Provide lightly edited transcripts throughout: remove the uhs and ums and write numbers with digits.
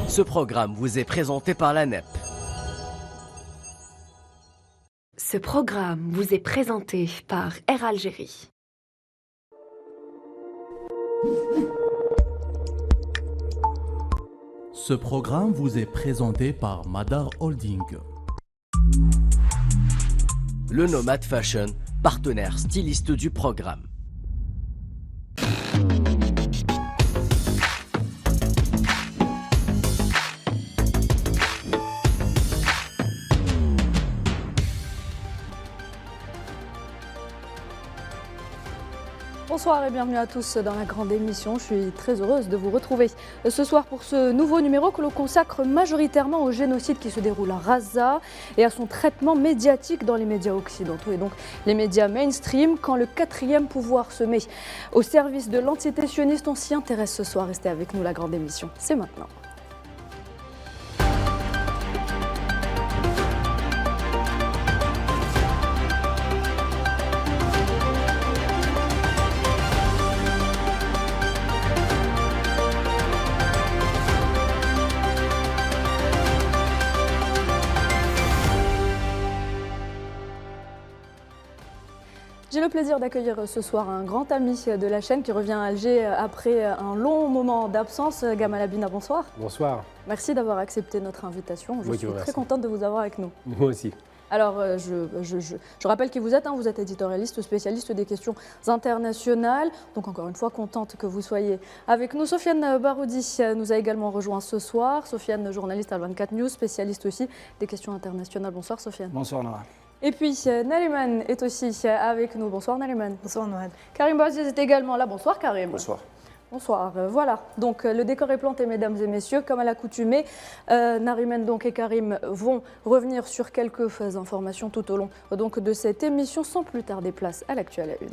Ce programme vous est présenté par la NEP. Ce programme vous est présenté par Air Algérie. Ce programme vous est présenté par Madar Holding. Le Nomad Fashion, partenaire styliste du programme. Bonsoir et bienvenue à tous dans la grande émission. Je suis très heureuse de vous retrouver ce soir pour ce nouveau numéro que l'on consacre majoritairement au génocide qui se déroule à Gaza et à son traitement médiatique dans les médias occidentaux et donc les médias mainstream. Quand le quatrième pouvoir se met au service de l'entité sioniste, on s'y intéresse ce soir. Restez avec nous, la grande émission, c'est maintenant. J'ai le plaisir d'accueillir ce soir un grand ami de la chaîne qui revient à Alger après un long moment d'absence. Gamal Abina, bonsoir. Bonsoir. Merci d'avoir accepté notre invitation. Je suis très contente de vous avoir avec nous. Moi aussi. Alors, je rappelle qui vous êtes. Vous êtes éditorialiste, spécialiste des questions internationales. Donc, encore une fois, contente que vous soyez avec nous. Sofiane Baroudi nous a également rejoint ce soir. Sofiane, journaliste à 24 News, spécialiste aussi des questions internationales. Bonsoir, Sofiane. Bonsoir, Noah. Et puis Nariman est aussi avec nous. Bonsoir Nariman. Bonsoir Noah. Karim Bouaziz est également là. Bonsoir Karim. Bonsoir. Bonsoir. Voilà, donc le décor est planté, mesdames et messieurs, comme à l'accoutumée. Nariman donc et Karim vont revenir sur quelques informations tout au long donc, de cette émission. Sans plus tarder, place à l'actu à la une.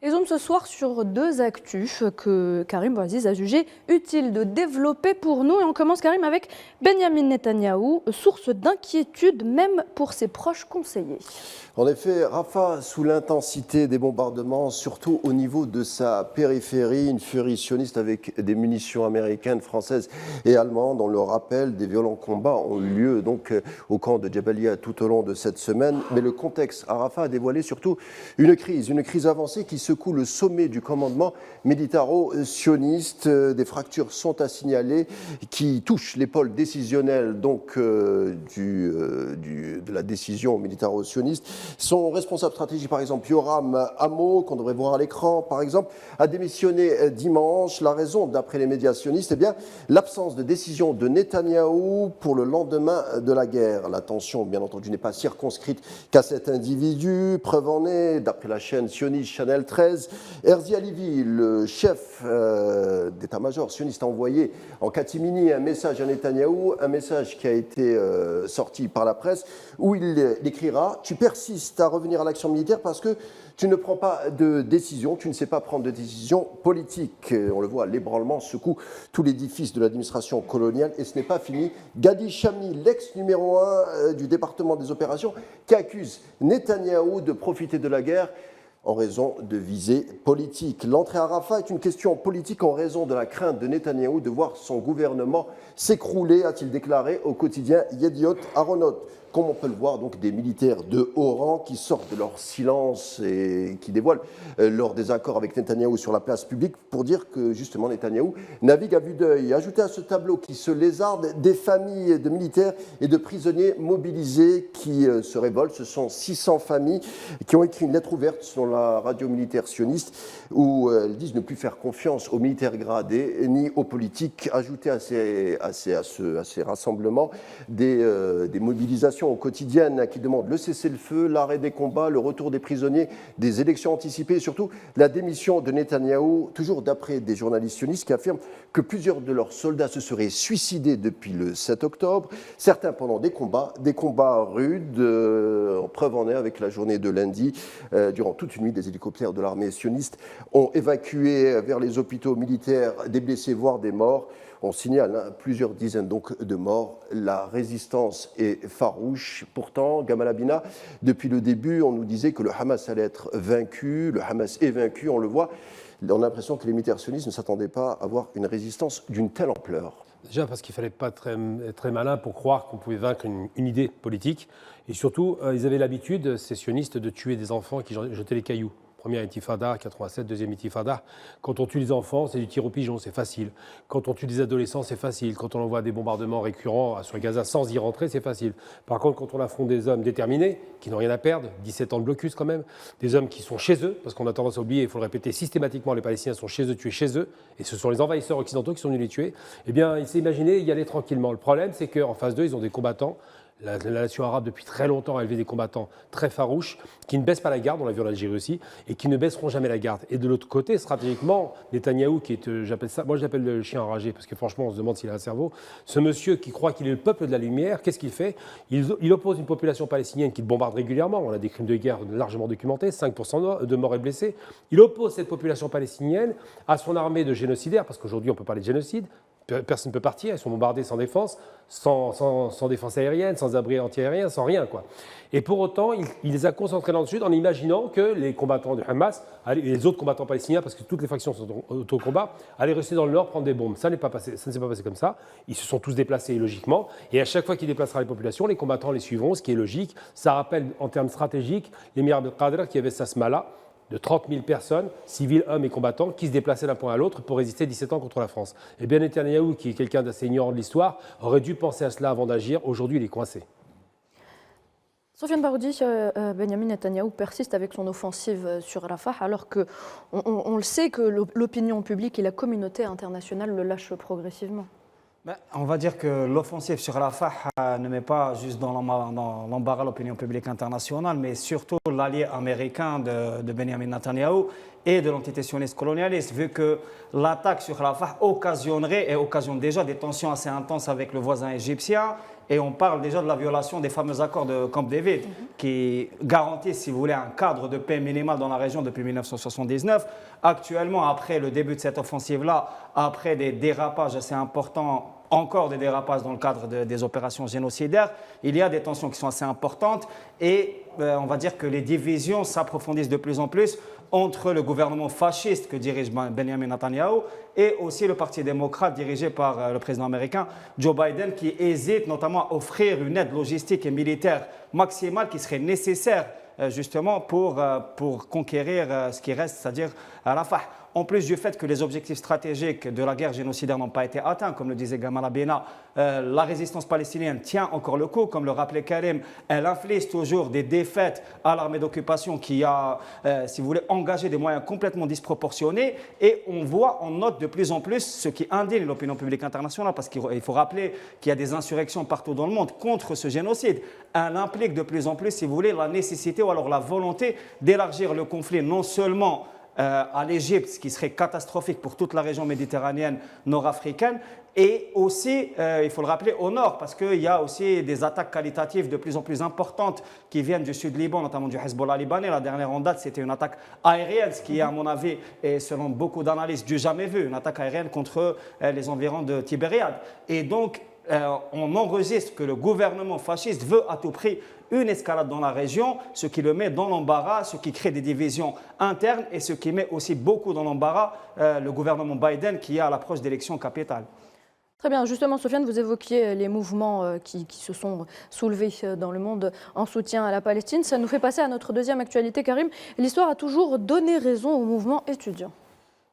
Et zoom ce soir sur deux actus que Karim Bouaziz a jugé utile de développer pour nous. Et on commence, Karim, avec Benyamin Netanyahou, source d'inquiétude même pour ses proches conseillers. En effet, Rafah, sous l'intensité des bombardements, surtout au niveau de sa périphérie, une furie sioniste avec des munitions américaines, françaises et allemandes. On le rappelle, des violents combats ont eu lieu donc au camp de Jabalia tout au long de cette semaine. Mais le contexte à Rafah a dévoilé surtout une crise avancée qui secoue le sommet du commandement militaro-sioniste. Des fractures sont à signaler qui touchent les pôles décisionnels donc, de la décision militaro-sioniste. Son responsable stratégique, par exemple, Yoram Amo, qu'on devrait voir à l'écran, par exemple, a démissionné dimanche. La raison, d'après les médias sionistes, eh bien, l'absence de décision de Netanyahou pour le lendemain de la guerre. La tension, bien entendu, n'est pas circonscrite qu'à cet individu. Preuve en est, d'après la chaîne sioniste Channel 13, Herzi Halevi, le chef d'état-major sioniste, a envoyé en catimini un message à Netanyahou, un message qui a été sorti par la presse, où il écrira « Tu persistes à revenir à l'action militaire parce que tu ne prends pas de décision, tu ne sais pas prendre de décision politique. » On le voit, l'ébranlement secoue tout l'édifice de l'administration coloniale et ce n'est pas fini. Gadi Chami, l'ex numéro 1 du département des opérations, qui accuse Netanyahou de profiter de la guerre en raison de visées politiques. L'entrée à Rafah est une question politique en raison de la crainte de Netanyahou de voir son gouvernement s'écrouler, a-t-il déclaré au quotidien Yediot Aharonot. Comme on peut le voir, donc, des militaires de haut rang qui sortent de leur silence et qui dévoilent leur désaccord avec Netanyahou sur la place publique pour dire que, justement, Netanyahou navigue à vue d'œil. Ajoutez à ce tableau qui se lézarde des familles de militaires et de prisonniers mobilisés qui se révoltent. Ce sont 600 familles qui ont écrit une lettre ouverte sur la radio militaire sioniste où elles disent ne plus faire confiance aux militaires gradés ni aux politiques. Ajoutez à ces rassemblements des mobilisations quotidiennes qui demandent le cessez-le-feu, l'arrêt des combats, le retour des prisonniers, des élections anticipées et surtout la démission de Netanyahou, toujours d'après des journalistes sionistes qui affirment que plusieurs de leurs soldats se seraient suicidés depuis le 7 octobre, certains pendant des combats rudes, preuve en est avec la journée de lundi. Durant toute une nuit, des hélicoptères de l'armée sioniste ont évacué vers les hôpitaux militaires des blessés, voire des morts. On signale plusieurs dizaines donc de morts. La résistance est farouche. Pourtant, Gamal Abina, depuis le début, on nous disait que le Hamas allait être vaincu. Le Hamas est vaincu, on le voit. On a l'impression que les militaires sionistes ne s'attendaient pas à avoir une résistance d'une telle ampleur. Déjà parce qu'il ne fallait pas être très malin pour croire qu'on pouvait vaincre une idée politique. Et surtout, ils avaient l'habitude, ces sionistes, de tuer des enfants qui jetaient les cailloux. Première intifada, 87, deuxième intifada. Quand on tue les enfants, c'est du tir au pigeon, c'est facile. Quand on tue des adolescents, c'est facile. Quand on envoie des bombardements récurrents sur Gaza sans y rentrer, c'est facile. Par contre, quand on affronte des hommes déterminés, qui n'ont rien à perdre, 17 ans de blocus quand même, des hommes qui sont chez eux, parce qu'on a tendance à oublier, il faut le répéter systématiquement, les Palestiniens sont chez eux, tués chez eux, et ce sont les envahisseurs occidentaux qui sont venus les tuer, eh bien, il s'est imaginé y aller tranquillement. Le problème, c'est qu'en face d'eux, ils ont des combattants. La nation arabe, depuis très longtemps, a élevé des combattants très farouches, qui ne baissent pas la garde, on l'a vu en Algérie aussi, et qui ne baisseront jamais la garde. Et de l'autre côté, stratégiquement, Netanyahou, qui est, j'appelle ça, moi je l'appelle le chien enragé, parce que franchement, on se demande s'il a un cerveau, ce monsieur qui croit qu'il est le peuple de la lumière, qu'est-ce qu'il fait ? Il oppose une population palestinienne qui le bombarde régulièrement, on a des crimes de guerre largement documentés, 5% de morts et blessés. Il oppose cette population palestinienne à son armée de génocidaires, parce qu'aujourd'hui on peut parler de génocide. Personne ne peut partir, ils sont bombardés sans défense, sans défense aérienne, sans abri anti-aérien, sans rien, quoi. Et pour autant, il les a concentrés dans le sud en imaginant que les combattants du Hamas, et les autres combattants palestiniens, parce que toutes les factions sont au combat, allaient rester dans le nord prendre des bombes. Ça ne s'est pas passé comme ça. Ils se sont tous déplacés logiquement. Et à chaque fois qu'il déplacera les populations, les combattants les suivront, ce qui est logique. Ça rappelle en termes stratégiques l'émir Abdelkader qui avait Sasmala, de 30 000 personnes, civils, hommes et combattants, qui se déplaçaient d'un point à l'autre pour résister 17 ans contre la France. Et bien Netanyahou, qui est quelqu'un d'assez ignorant de l'histoire, aurait dû penser à cela avant d'agir. Aujourd'hui, il est coincé. Sofiane Baroudi, Benyamin Netanyahou persiste avec son offensive sur Rafah, alors qu'on le sait que l'opinion publique et la communauté internationale le lâchent progressivement. On va dire que l'offensive sur Rafah ne met pas juste dans l'embarras l'opinion publique internationale, mais surtout l'allié américain de Benyamin Netanyahou et de l'entité sioniste colonialiste, vu que l'attaque sur Rafah occasionnerait et occasionne déjà des tensions assez intenses avec le voisin égyptien. Et on parle déjà de la violation des fameux accords de Camp David qui garantissent, si vous voulez, un cadre de paix minimal dans la région depuis 1979. Actuellement, après le début de cette offensive-là, après des dérapages assez importants, encore des dérapages dans le cadre des opérations génocidaires, il y a des tensions qui sont assez importantes et on va dire que les divisions s'approfondissent de plus en plus entre le gouvernement fasciste que dirige Benyamin Netanyahou et aussi le Parti démocrate dirigé par le président américain Joe Biden qui hésite notamment à offrir une aide logistique et militaire maximale qui serait nécessaire justement pour conquérir ce qui reste, c'est-à-dire Rafah. En plus du fait que les objectifs stratégiques de la guerre génocidaire n'ont pas été atteints, comme le disait Gamal Abina, la résistance palestinienne tient encore le coup, comme le rappelait Karim, elle inflige toujours des défaites à l'armée d'occupation qui a, si vous voulez, engagé des moyens complètement disproportionnés et on voit, on note de plus en plus ce qui indigne l'opinion publique internationale parce qu'il faut rappeler qu'il y a des insurrections partout dans le monde contre ce génocide. Elle implique de plus en plus, si vous voulez, la nécessité ou alors la volonté d'élargir le conflit non seulement à l'Égypte, ce qui serait catastrophique pour toute la région méditerranéenne nord-africaine, et aussi, il faut le rappeler, au nord, parce qu'il y a aussi des attaques qualitatives de plus en plus importantes qui viennent du sud Liban, notamment du Hezbollah libanais. La dernière en date, c'était une attaque aérienne, ce qui est, à mon avis, et selon beaucoup d'analystes, du jamais vu, une attaque aérienne contre les environs de Tibériade. Et donc, on enregistre que le gouvernement fasciste veut à tout prix une escalade dans la région, ce qui le met dans l'embarras, ce qui crée des divisions internes et ce qui met aussi beaucoup dans l'embarras le gouvernement Biden qui est à l'approche d'élections capitales. Très bien. Justement, Sofiane, vous évoquiez les mouvements qui se sont soulevés dans le monde en soutien à la Palestine. Ça nous fait passer à notre deuxième actualité, Karim. L'histoire a toujours donné raison au mouvement étudiant.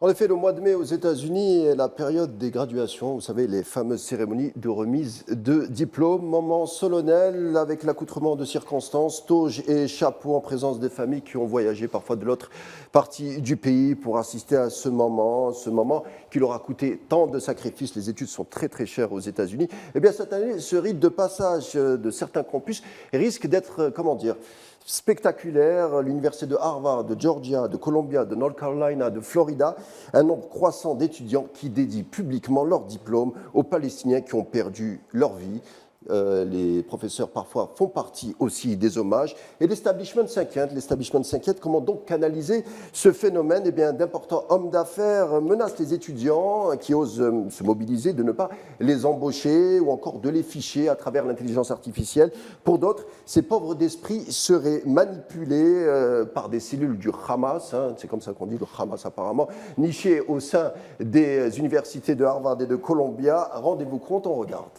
En effet, le mois de mai aux États-Unis est la période des graduations, vous savez, les fameuses cérémonies de remise de diplômes, moment solennel avec l'accoutrement de circonstances, toges et chapeaux en présence des familles qui ont voyagé parfois de l'autre partie du pays pour assister à ce moment qui leur a coûté tant de sacrifices. Les études sont très très chères aux États-Unis. Eh bien, cette année, ce rite de passage de certains campus risque d'être, spectaculaire. L'université de Harvard, de Georgia, de Columbia, de North Carolina, de Florida, un nombre croissant d'étudiants qui dédient publiquement leur diplôme aux Palestiniens qui ont perdu leur vie. Les professeurs parfois font partie aussi des hommages. Et l'establishment s'inquiète. L'establishment s'inquiète. Comment donc canaliser ce phénomène? Eh bien, d'importants hommes d'affaires menacent les étudiants qui osent se mobiliser de ne pas les embaucher ou encore de les ficher à travers l'intelligence artificielle. Pour d'autres, ces pauvres d'esprit seraient manipulés par des cellules du Hamas, c'est comme ça qu'on dit, le Hamas apparemment, nichées au sein des universités de Harvard et de Columbia. Rendez-vous compte, on regarde.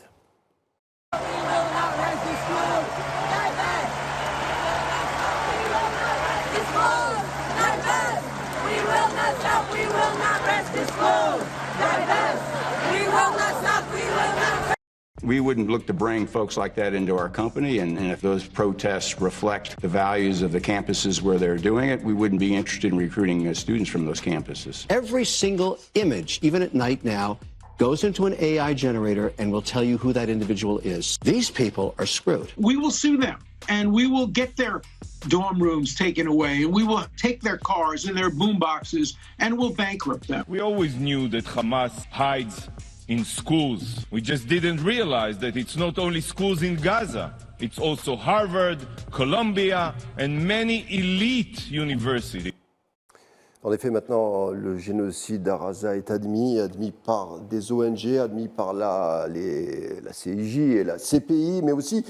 We wouldn't look to bring folks like that into our company, and if those protests reflect the values of the campuses where they're doing it, we wouldn't be interested in recruiting students from those campuses. Every single image, even at night now, goes into an AI generator and will tell you who that individual is. These people are screwed. We will sue them, and we will get their dorm rooms taken away, and we will take their cars and their boom boxes, and we'll bankrupt them. We always knew that Hamas hides in schools. We just didn't realize that it's not only schools in Gaza, it's also Harvard, Columbia, and many elite universities. En effet, maintenant, le génocide d'Araza est admis par des ONG, admis par la CIJ et la CPI, mais aussi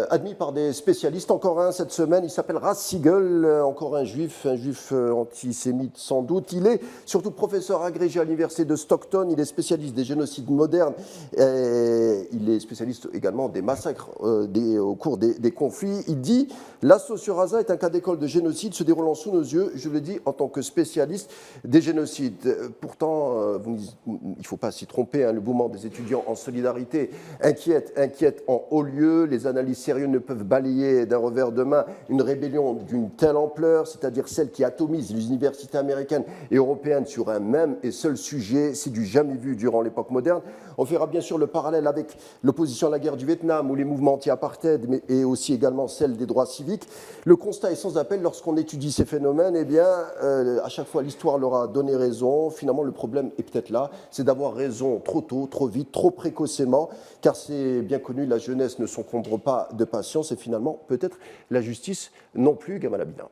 admis par des spécialistes. Encore un cette semaine, il s'appelle Ras Siegel, encore un juif antisémite sans doute. Il est surtout professeur agrégé à l'université de Stockton, il est spécialiste des génocides modernes, et il est spécialiste également des massacres au cours des conflits. Il dit « L'assaut sur Gaza est un cas d'école de génocide se déroulant sous nos yeux, je le dis en tant que spécialiste des génocides ». Pourtant, il ne faut pas s'y tromper, le mouvement des étudiants en solidarité inquiète en haut lieu. Les analyses sérieuses ne peuvent balayer d'un revers de main une rébellion d'une telle ampleur, c'est-à-dire celle qui atomise les universités américaines et européennes sur un même et seul sujet. C'est du jamais vu durant l'époque moderne. On fera bien sûr le parallèle avec l'opposition à la guerre du Vietnam ou les mouvements anti-apartheid, mais et aussi également celle des droits civiques. Le constat est sans appel lorsqu'on étudie ces phénomènes. Eh bien, à chaque fois, l'histoire leur a donné raison. Finalement, le problème est peut-être là, c'est d'avoir raison trop tôt, trop vite, trop précocement, car c'est bien connu, la jeunesse ne s'encombre pas de patience et finalement, peut-être la justice non plus, Gamal Abidin.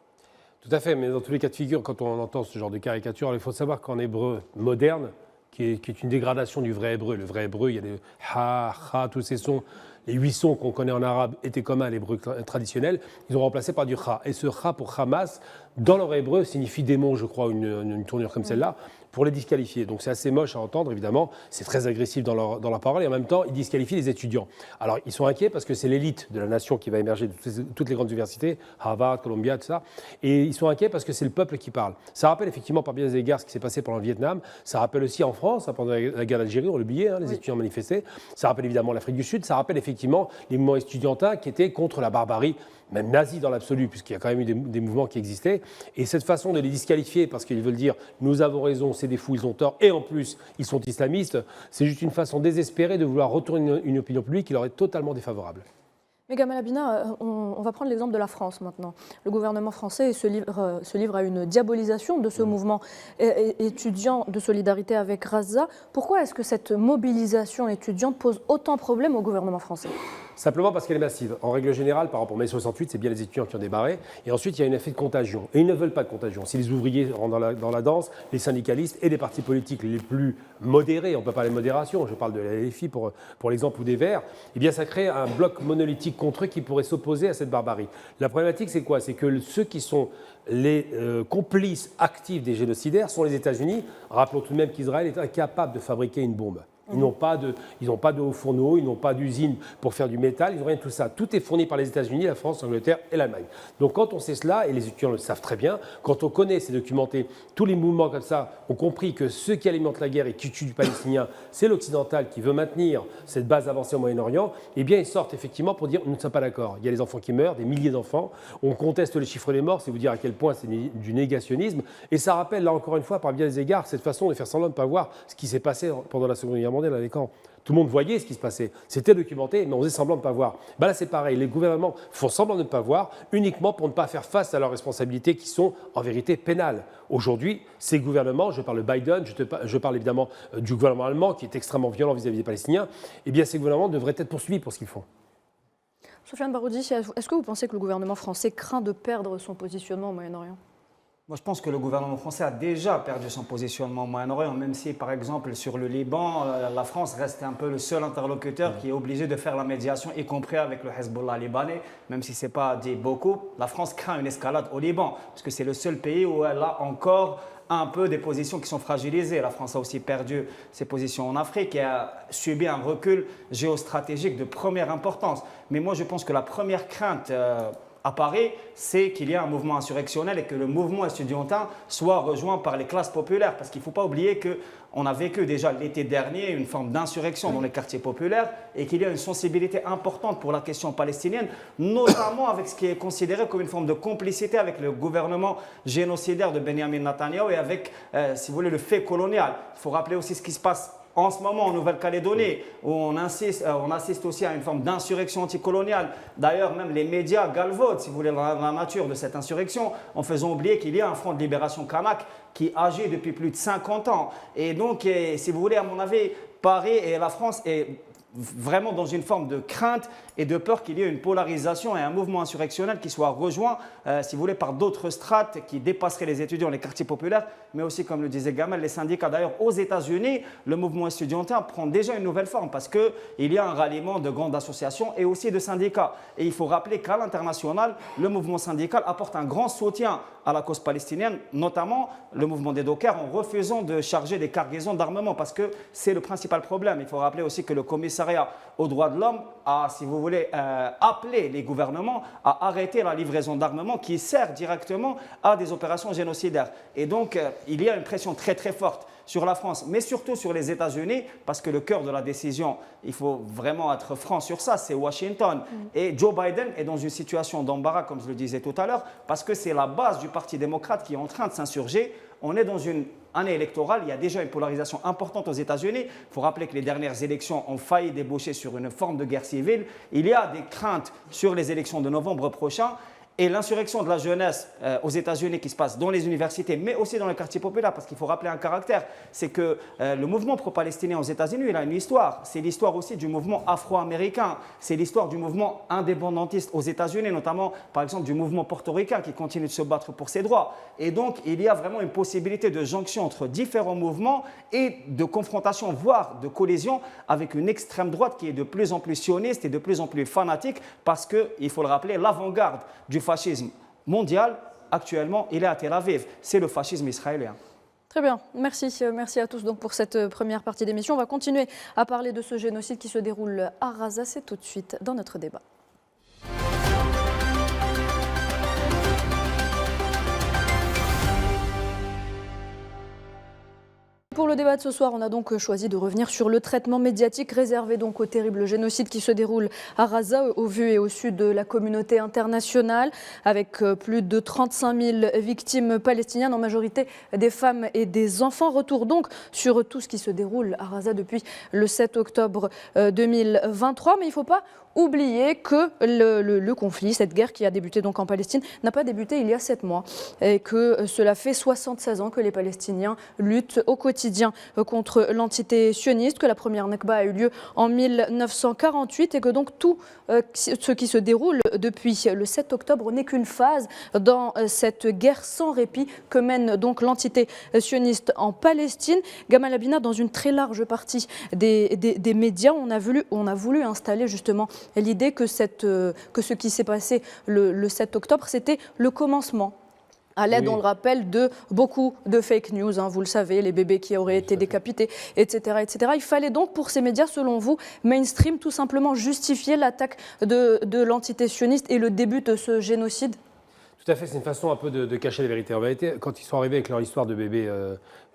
Tout à fait, mais dans tous les cas de figure, quand on entend ce genre de caricature, il faut savoir qu'en hébreu moderne, qui est une dégradation du vrai hébreu, le vrai hébreu, il y a des ha, ha, tous ces sons, les 8 sons qu'on connaît en arabe étaient communs à l'hébreu traditionnel, ils ont remplacé par du ha. Et ce ha pour Hamas, dans leur hébreu, signifie démon, je crois, une tournure comme celle-là, pour les disqualifier. Donc c'est assez moche à entendre, évidemment, c'est très agressif dans leur parole, et en même temps, ils disqualifient les étudiants. Alors, ils sont inquiets parce que c'est l'élite de la nation qui va émerger de toutes les grandes universités, Harvard, Columbia, tout ça, et ils sont inquiets parce que c'est le peuple qui parle. Ça rappelle effectivement, par bien des égards, ce qui s'est passé pendant le Vietnam, ça rappelle aussi en France, pendant la guerre d'Algérie, on l'oubliait, les étudiants manifestaient, ça rappelle évidemment l'Afrique du Sud, ça rappelle effectivement les mouvements estudiantins qui étaient contre la barbarie, même nazie dans l'absolu, puisqu'il y a quand même eu des mouvements qui existaient. Et cette façon de les disqualifier, parce qu'ils veulent dire « nous avons raison, c'est des fous, ils ont tort », et en plus, ils sont islamistes, c'est juste une façon désespérée de vouloir retourner une opinion publique qui leur est totalement défavorable. Mais Gamal Abidin, on va prendre l'exemple de la France maintenant. Le gouvernement français se livre à une diabolisation de ce mouvement étudiant de solidarité avec Gaza. Pourquoi est-ce que cette mobilisation étudiante pose autant de problèmes au gouvernement français ? Simplement parce qu'elle est massive. En règle générale, par rapport à mai 68, c'est bien les étudiants qui ont débarré. Et ensuite, il y a un effet de contagion. Et ils ne veulent pas de contagion. Si les ouvriers rentrent dans la danse, les syndicalistes et les partis politiques les plus modérés, on peut parler de modération, je parle de la LFI pour l'exemple ou des Verts, eh bien ça crée un bloc monolithique contre eux qui pourrait s'opposer à cette barbarie. La problématique, c'est quoi ? C'est que ceux qui sont les complices actifs des génocidaires sont les États-Unis. Rappelons tout de même qu'Israël est incapable de fabriquer une bombe. Ils n'ont pas de hauts fourneaux, ils n'ont pas d'usine pour faire du métal, ils n'ont rien de tout ça. Tout est fourni par les États-Unis, la France, l'Angleterre et l'Allemagne. Donc quand on sait cela, et les étudiants le savent très bien, quand on connaît, c'est documenté, tous les mouvements comme ça ont compris que ceux qui alimentent la guerre et qui tuent du Palestinien, c'est l'Occidental qui veut maintenir cette base avancée au Moyen-Orient, eh bien ils sortent effectivement pour dire nous ne sommes pas d'accord. Il y a des enfants qui meurent, des milliers d'enfants, on conteste les chiffres des morts, c'est vous dire à quel point c'est du négationnisme, et ça rappelle là encore une fois par bien des égards cette façon de faire semblant de ne pas voir ce qui s'est passé pendant la Seconde Guerre mondiale à l'écran. Tout le monde voyait ce qui se passait. C'était documenté, mais on faisait semblant de ne pas voir. Ben là, c'est pareil. Les gouvernements font semblant de ne pas voir uniquement pour ne pas faire face à leurs responsabilités qui sont en vérité pénales. Aujourd'hui, ces gouvernements, je parle de Biden, je parle évidemment du gouvernement allemand qui est extrêmement violent vis-à-vis des Palestiniens, eh bien ces gouvernements devraient être poursuivis pour ce qu'ils font. Sofiane Baroudi, est-ce que vous pensez que le gouvernement français craint de perdre son positionnement au Moyen-Orient ? Moi, je pense que le gouvernement français a déjà perdu son positionnement au Moyen-Orient, même si, par exemple, sur le Liban, la France reste un peu le seul interlocuteur qui est obligé de faire la médiation, y compris avec le Hezbollah libanais, même si ce n'est pas dit beaucoup. La France craint une escalade au Liban, parce que c'est le seul pays où elle a encore un peu des positions qui sont fragilisées. La France a aussi perdu ses positions en Afrique et a subi un recul géostratégique de première importance. Mais moi, je pense que la première crainte à Paris, c'est qu'il y ait un mouvement insurrectionnel et que le mouvement estudiantin soit rejoint par les classes populaires. Parce qu'il ne faut pas oublier qu'on a vécu déjà l'été dernier une forme d'insurrection dans les quartiers populaires et qu'il y a une sensibilité importante pour la question palestinienne, notamment avec ce qui est considéré comme une forme de complicité avec le gouvernement génocidaire de Benjamin Netanyahou et avec, si vous voulez, le fait colonial. Il faut rappeler aussi ce qui se passe en ce moment en Nouvelle-Calédonie, où on assiste aussi à une forme d'insurrection anticoloniale. D'ailleurs, même les médias galvaudent, si vous voulez, la nature de cette insurrection, en faisant oublier qu'il y a un front de libération kanak qui agit depuis plus de 50 ans. Et donc, si vous voulez, à mon avis, Paris et la France est vraiment dans une forme de crainte et de peur qu'il y ait une polarisation et un mouvement insurrectionnel qui soit rejoint, si vous voulez, par d'autres strates qui dépasseraient les étudiants, les quartiers populaires, mais aussi, comme le disait Gamal, les syndicats. D'ailleurs, aux États-Unis, le mouvement estudiantin prend déjà une nouvelle forme parce qu'il y a un ralliement de grandes associations et aussi de syndicats. Et il faut rappeler qu'à l'international, le mouvement syndical apporte un grand soutien à la cause palestinienne, notamment le mouvement des dockers, en refusant de charger des cargaisons d'armement parce que c'est le principal problème. Il faut rappeler aussi que le commissariat aux droits de l'homme a, si vous voulez, appelé les gouvernements à arrêter la livraison d'armement qui sert directement à des opérations génocidaires. Et donc, il y a une pression très très forte sur la France, mais surtout sur les États-Unis, parce que le cœur de la décision, il faut vraiment être franc sur ça, c'est Washington. Et Joe Biden est dans une situation d'embarras, comme je le disais tout à l'heure, parce que c'est la base du Parti démocrate qui est en train de s'insurger. On est dans une année électorale, il y a déjà une polarisation importante aux États-Unis. Il faut rappeler que les dernières élections ont failli déboucher sur une forme de guerre civile. Il y a des craintes sur les élections de novembre prochain. Et l'insurrection de la jeunesse aux États-Unis qui se passe dans les universités, mais aussi dans les quartiers populaires, parce qu'il faut rappeler un caractère, c'est que le mouvement pro-palestinien aux États-Unis, il a une histoire. C'est l'histoire aussi du mouvement afro-américain. C'est l'histoire du mouvement indépendantiste aux États-Unis, notamment, par exemple, du mouvement portoricain qui continue de se battre pour ses droits. Et donc, il y a vraiment une possibilité de jonction entre différents mouvements et de confrontation, voire de collision avec une extrême droite qui est de plus en plus sioniste et de plus en plus fanatique, parce que, il faut le rappeler, l'avant-garde du fascisme mondial, actuellement, il est à Tel Aviv. C'est le fascisme israélien. Très bien, merci à tous donc pour cette première partie d'émission. On va continuer à parler de ce génocide qui se déroule à Gaza. C'est tout de suite dans notre débat. Pour le débat de ce soir, on a donc choisi de revenir sur le traitement médiatique réservé donc au terrible génocide qui se déroule à Gaza, au vu et au sud de la communauté internationale, avec plus de 35 000 victimes palestiniennes, en majorité des femmes et des enfants. Retour donc sur tout ce qui se déroule à Gaza depuis le 7 octobre 2023. Mais il ne faut pas oublier que le conflit, cette guerre qui a débuté donc en Palestine, n'a pas débuté il y a 7 mois et que cela fait 76 ans que les Palestiniens luttent au quotidien contre l'entité sioniste, que la première Nakba a eu lieu en 1948 et que donc tout ce qui se déroule depuis le 7 octobre n'est qu'une phase dans cette guerre sans répit que mène donc l'entité sioniste en Palestine. Gamal Abina, dans une très large partie des médias, on a voulu installer justement l'idée que ce qui s'est passé le 7 octobre, c'était le commencement. À l'aide, on le rappelle, de beaucoup de fake news, hein, vous le savez, les bébés qui auraient été décapités, etc., etc. Il fallait donc, pour ces médias, selon vous, mainstream, tout simplement justifier l'attaque de l'entité sioniste et le début de ce génocide ? Tout à fait, c'est une façon un peu de cacher la vérité. En vérité, quand ils sont arrivés avec leur histoire de bébés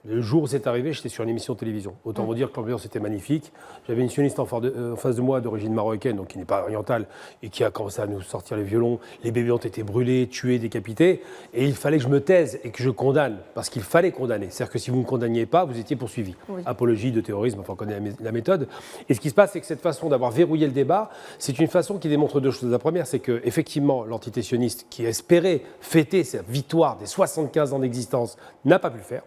Le jour où c'est arrivé, j'étais sur une émission de télévision. Autant vous dire que l'ambiance était magnifique. J'avais une sioniste en face de moi d'origine marocaine, donc qui n'est pas orientale, et qui a commencé à nous sortir les violons. Les bébés ont été brûlés, tués, décapités. Et il fallait que je me taise et que je condamne, parce qu'il fallait condamner. C'est-à-dire que si vous ne condamniez pas, vous étiez poursuivi. Oui. Apologie de terrorisme, enfin on connaît la méthode. Et ce qui se passe, c'est que cette façon d'avoir verrouillé le débat, c'est une façon qui démontre deux choses. La première, c'est qu'effectivement, l'entité sioniste qui espérait fêter sa victoire des 75 ans d'existence n'a pas pu le faire.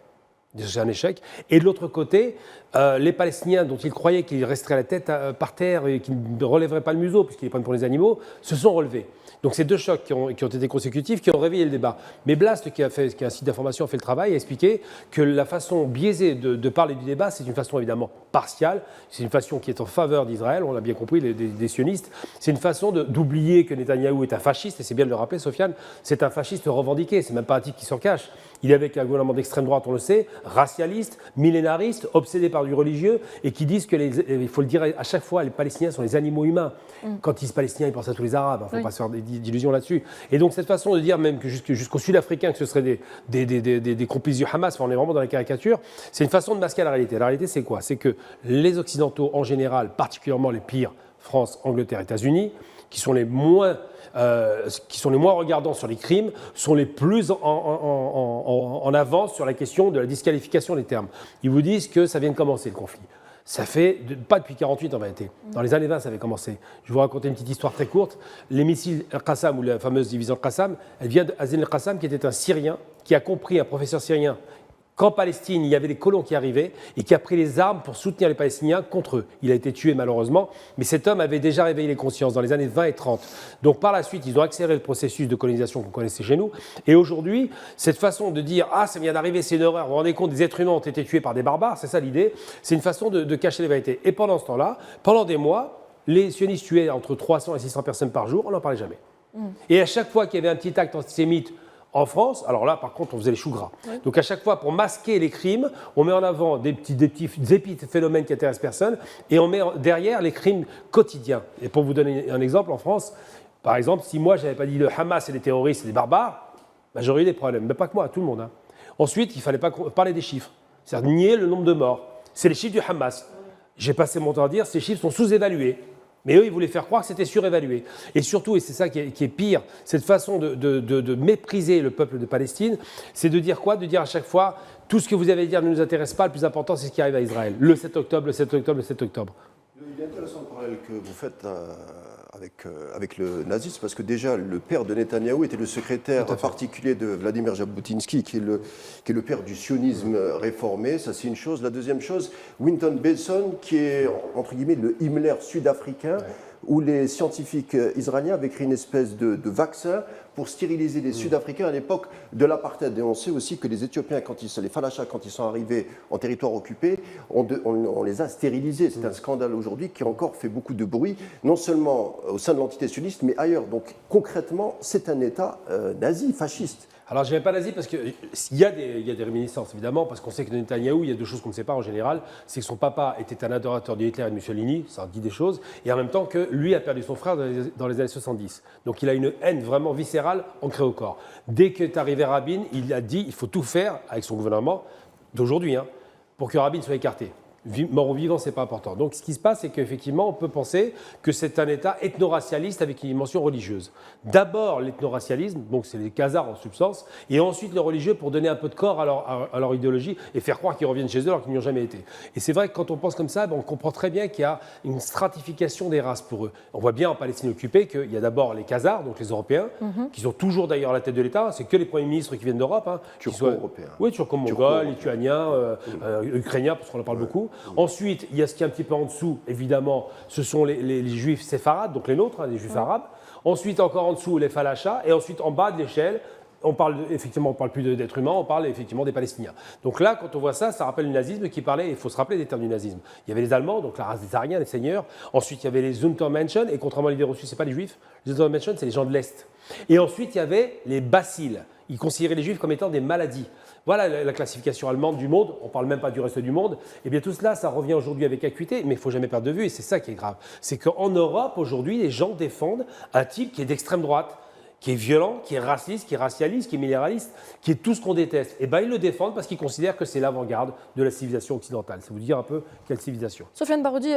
C'est un échec. Et de l'autre côté, les Palestiniens dont ils croyaient qu'ils resteraient la tête par terre et qu'ils ne relèveraient pas le museau, puisqu'ils les prennent pour les animaux, se sont relevés. Donc c'est deux chocs qui ont été consécutifs, qui ont réveillé le débat. Mais Blast, qui est un site d'information, a fait le travail, a expliqué que la façon biaisée de parler du débat, c'est une façon évidemment partiale, c'est une façon qui est en faveur d'Israël, on l'a bien compris, des sionistes. C'est une façon d'oublier que Netanyahou est un fasciste, et c'est bien de le rappeler, Sofiane, c'est un fasciste revendiqué, c'est même pas un type qui s'en cache. Il est avec un gouvernement d'extrême droite, on le sait, racialiste, millénariste, obsédé par du religieux, et qui disent que, il faut le dire à chaque fois, les Palestiniens sont les animaux humains. Quand ils disent Palestiniens, ils pensent à tous les Arabes, il ne faut pas se faire d'illusions là-dessus. Et donc cette façon de dire même que jusqu'aux Sud-Africains que ce serait des complices du Hamas, enfin, on est vraiment dans la caricature, c'est une façon de masquer la réalité. La réalité, c'est quoi? C'est que les Occidentaux, en général, particulièrement les pires, France, Angleterre, États-Unis, qui sont les moins regardants sur les crimes, sont les plus en avance sur la question de la disqualification des termes. Ils vous disent que ça vient de commencer le conflit. Ça fait, pas depuis 1948 en réalité. Dans les années 20, ça avait commencé. Je vais vous raconter une petite histoire très courte. Les missiles Al-Qassam, ou la fameuse division Al-Qassam, elle vient d'Azin Al-Qassam, qui était un Syrien, qui a compris, un professeur syrien, qu'en Palestine, il y avait des colons qui arrivaient et qui a pris les armes pour soutenir les Palestiniens contre eux. Il a été tué malheureusement, mais cet homme avait déjà réveillé les consciences dans les années 20 et 30. Donc par la suite, ils ont accéléré le processus de colonisation qu'on connaissait chez nous. Et aujourd'hui, cette façon de dire « Ah, ça vient d'arriver, c'est une horreur, vous vous rendez compte, des êtres humains ont été tués par des barbares », c'est ça l'idée, c'est une façon de cacher les vérités. Et pendant ce temps-là, pendant des mois, les sionistes tuaient entre 300 et 600 personnes par jour, on n'en parlait jamais. Et à chaque fois qu'il y avait un petit acte antisémite en France, alors là, par contre, on faisait les choux gras. Oui. Donc à chaque fois, pour masquer les crimes, on met en avant des petits épiphénomènes qui intéressent personne, et on met derrière les crimes quotidiens. Et pour vous donner un exemple, en France, par exemple, si moi, je n'avais pas dit le Hamas, c'est des terroristes, c'est des barbares, ben, j'aurais eu des problèmes. Mais pas que moi, tout le monde. Hein. Ensuite, il ne fallait pas parler des chiffres, c'est-à-dire nier le nombre de morts. C'est les chiffres du Hamas. J'ai passé mon temps à dire ces chiffres sont sous-évalués. Mais eux, ils voulaient faire croire que c'était surévalué. Et surtout, et c'est ça qui est pire, cette façon de mépriser le peuple de Palestine, c'est de dire quoi? De dire à chaque fois, tout ce que vous avez à dire ne nous intéresse pas, le plus important, c'est ce qui arrive à Israël. Le 7 octobre, le 7 octobre, le 7 octobre. Il est intéressant le parallèle que vous faites avec le nazisme, parce que déjà, le père de Netanyahou était le secrétaire particulier de Vladimir Jabotinsky, qui est le père du sionisme réformé. Ça, c'est une chose. La deuxième chose, Winton Besson, qui est, entre guillemets, le Himmler sud-africain, où les scientifiques israéliens avaient créé une espèce de vaccin pour stériliser les Sud-Africains à l'époque de l'apartheid. Et on sait aussi que les Éthiopiens, les Falachas, quand ils sont arrivés en territoire occupé, on les a stérilisés. C'est un scandale aujourd'hui qui encore fait beaucoup de bruit, non seulement au sein de l'entité sioniste, mais ailleurs. Donc concrètement, c'est un État nazi, fasciste. Alors, je ne dirais pas nazi parce qu'il y a des réminiscences, évidemment, parce qu'on sait que de Netanyahou, il y a deux choses qu'on ne sait pas en général. C'est que son papa était un adorateur de Hitler et de Mussolini, ça dit des choses, et en même temps que lui a perdu son frère dans les années 70. Donc, il a une haine vraiment viscérale ancrée au corps. Dès qu'est arrivé Rabin, il a dit il faut tout faire avec son gouvernement d'aujourd'hui pour que Rabin soit écarté. Mort ou vivant, ce n'est pas important. Donc, ce qui se passe, c'est qu'effectivement, on peut penser que c'est un État ethno-racialiste avec une dimension religieuse. D'abord, l'ethno-racialisme, donc c'est les Khazars en substance, et ensuite le religieux pour donner un peu de corps à leur idéologie et faire croire qu'ils reviennent chez eux alors qu'ils n'y ont jamais été. Et c'est vrai que quand on pense comme ça, on comprend très bien qu'il y a une stratification des races pour eux. On voit bien en Palestine occupée qu'il y a d'abord les Khazars, donc les Européens, qui sont toujours d'ailleurs à la tête de l'État. C'est que les premiers ministres qui viennent d'Europe. Turco-européens. Oui, turco-mongols, lituaniens, ukrainiens, parce qu'on en parle beaucoup. Ensuite, il y a ce qui est un petit peu en dessous, évidemment, ce sont les juifs séfarades, donc les nôtres, les juifs arabes. Ensuite, encore en dessous, les falachas. Et ensuite, en bas de l'échelle, on parle plus d'êtres humains, on parle effectivement des Palestiniens. Donc là, quand on voit ça, ça rappelle le nazisme qui parlait, il faut se rappeler des termes du nazisme. Il y avait les Allemands, donc la race des Ariens, les seigneurs. Ensuite, il y avait les Untermenschen, et contrairement à l'idée reçue, ce n'est pas les Juifs. Les Untermenschen, c'est les gens de l'Est. Et ensuite, il y avait les bacilles. Ils considéraient les Juifs comme étant des maladies. Voilà la classification allemande du monde, on ne parle même pas du reste du monde. Et bien tout cela, ça revient aujourd'hui avec acuité, mais il ne faut jamais perdre de vue, et c'est ça qui est grave. C'est qu'en Europe, aujourd'hui, les gens défendent un type qui est d'extrême droite. qui est violent, qui est raciste, qui est racialiste, qui est minéraliste, qui est tout ce qu'on déteste. Et bien, ils le défendent parce qu'ils considèrent que c'est l'avant-garde de la civilisation occidentale. Ça vous dire un peu quelle civilisation. Sofiane Baroudi,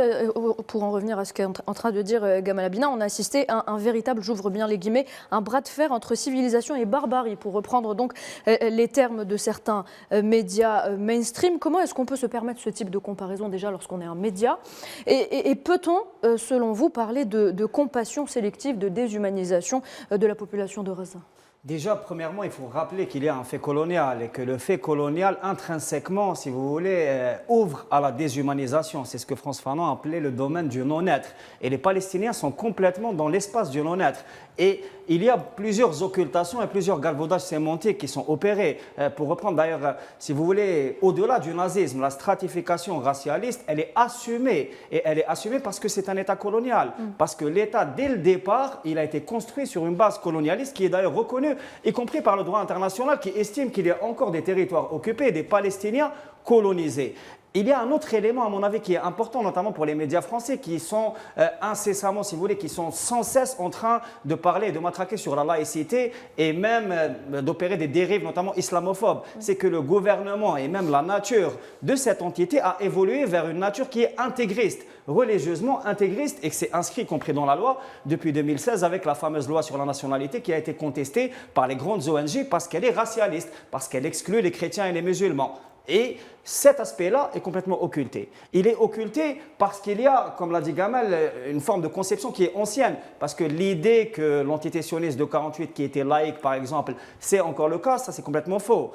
pour en revenir à ce qu'est en train de dire Gamal Abina, on a assisté à un véritable, j'ouvre bien les guillemets, un bras de fer entre civilisation et barbarie, pour reprendre donc les termes de certains médias mainstream. Comment est-ce qu'on peut se permettre ce type de comparaison déjà lorsqu'on est un média ? Et peut-on, selon vous, parler de compassion sélective, de déshumanisation de la population de Gaza ? Déjà, premièrement, il faut rappeler qu'il y a un fait colonial et que le fait colonial, intrinsèquement, si vous voulez, ouvre à la déshumanisation. C'est ce que Frantz Fanon appelait le domaine du non-être. Et les Palestiniens sont complètement dans l'espace du non-être. Et il y a plusieurs occultations et plusieurs galvaudages sémantiques qui sont opérés. Pour reprendre d'ailleurs, si vous voulez, au-delà du nazisme, la stratification racialiste, elle est assumée. Et elle est assumée parce que c'est un État colonial. Parce que l'État, dès le départ, il a été construit sur une base colonialiste qui est d'ailleurs reconnue, y compris par le droit international, qui estime qu'il y a encore des territoires occupés, des Palestiniens colonisés. Il y a un autre élément, à mon avis, qui est important, notamment pour les médias français, qui sont incessamment, si vous voulez, qui sont sans cesse en train de parler, de matraquer sur la laïcité et même d'opérer des dérives, notamment islamophobes. C'est que le gouvernement et même la nature de cette entité a évolué vers une nature qui est intégriste, religieusement intégriste, et que c'est inscrit, y compris dans la loi, depuis 2016, avec la fameuse loi sur la nationalité qui a été contestée par les grandes ONG parce qu'elle est racialiste, parce qu'elle exclut les chrétiens et les musulmans. Et cet aspect-là est complètement occulté. Il est occulté parce qu'il y a, comme l'a dit Gamal, une forme de conception qui est ancienne. Parce que l'idée que l'entité sioniste de 48 qui était laïque, par exemple, c'est encore le cas, ça c'est complètement faux.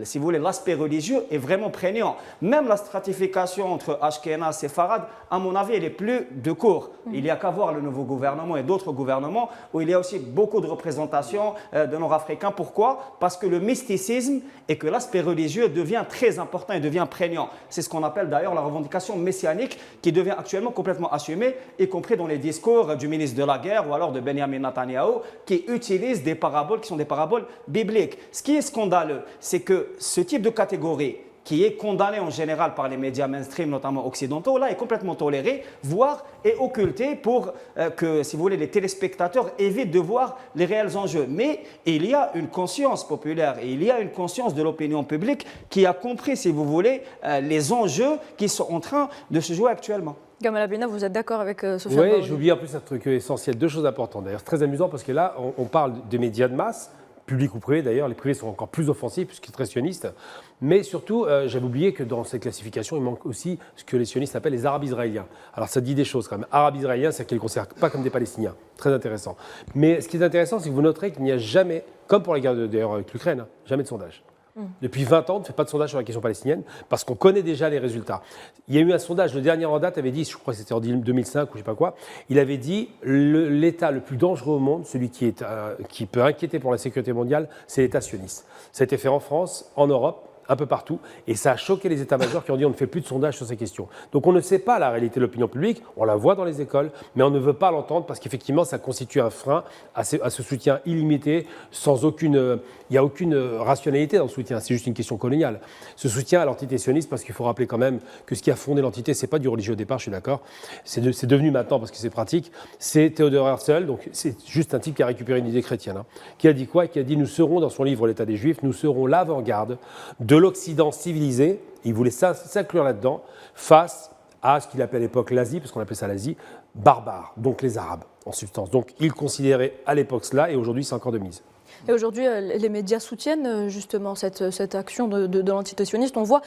Si vous voulez, l'aspect religieux est vraiment prégnant. Même la stratification entre Ashkenaz et Séfarade, à mon avis, elle est plus de cours. Il n'y a qu'à voir le nouveau gouvernement et d'autres gouvernements où il y a aussi beaucoup de représentations de Nord-Africains. Pourquoi ? Parce que le mysticisme et que l'aspect religieux devient très important et devient prégnant. C'est ce qu'on appelle d'ailleurs la revendication messianique qui devient actuellement complètement assumée, y compris dans les discours du ministre de la Guerre ou alors de Benjamin Netanyahu, qui utilise des paraboles qui sont des paraboles bibliques. Ce qui est scandaleux, c'est que ce type de catégorie qui est condamné en général par les médias mainstream, notamment occidentaux, là est complètement toléré, voire est occulté pour que, si vous voulez, les téléspectateurs évitent de voir les réels enjeux. Mais il y a une conscience populaire et il y a une conscience de l'opinion publique qui a compris, si vous voulez, les enjeux qui sont en train de se jouer actuellement. Gamal Abina, vous êtes d'accord avec Sofiane Baroudi ? Oui, j'ai oublié en plus un truc essentiel, deux choses importantes. D'ailleurs, c'est très amusant parce que là, on parle des médias de masse, publics ou privés d'ailleurs, les privés sont encore plus offensifs puisqu'ils sont très sionistes. Mais surtout, j'avais oublié que dans cette classification, il manque aussi ce que les sionistes appellent les Arabes israéliens. Alors ça dit des choses quand même. Arabes israéliens, c'est qu'ils ne les considèrent pas comme des Palestiniens. Très intéressant. Mais ce qui est intéressant, c'est que vous noterez qu'il n'y a jamais, comme pour les guerres d'ailleurs avec l'Ukraine, jamais de sondage. Depuis 20 ans, on ne fait pas de sondage sur la question palestinienne parce qu'on connaît déjà les résultats. Il y a eu un sondage, le dernier en date avait dit, je crois que c'était en 2005 ou je ne sais pas quoi, il avait dit l'État le plus dangereux au monde, celui qui peut inquiéter pour la sécurité mondiale, c'est l'État sioniste. Ça a été fait en France, en Europe, un peu partout, et ça a choqué les états-majors qui ont dit on ne fait plus de sondage sur ces questions. Donc on ne sait pas la réalité de l'opinion publique, on la voit dans les écoles, mais on ne veut pas l'entendre parce qu'effectivement ça constitue un frein à ce soutien illimité, sans aucune... Il n'y a aucune rationalité dans le soutien, c'est juste une question coloniale. Ce soutien à l'entité sioniste, parce qu'il faut rappeler quand même que ce qui a fondé l'entité, ce n'est pas du religieux au départ, je suis d'accord, c'est devenu maintenant parce que c'est pratique, c'est Theodor Herzl, donc c'est juste un type qui a récupéré une idée chrétienne, qui a dit quoi ? Qui a dit nous serons, dans son livre L'État des Juifs, nous serons l'avant-garde de l'Occident civilisé, il voulait s'inclure là-dedans, face à ce qu'il appelait à l'époque l'Asie, parce qu'on appelait ça l'Asie, barbare, donc les Arabes en substance. Donc il considérait à l'époque cela, et aujourd'hui c'est encore de mise. Et aujourd'hui, les médias soutiennent justement cette action de l'entité sioniste. On voit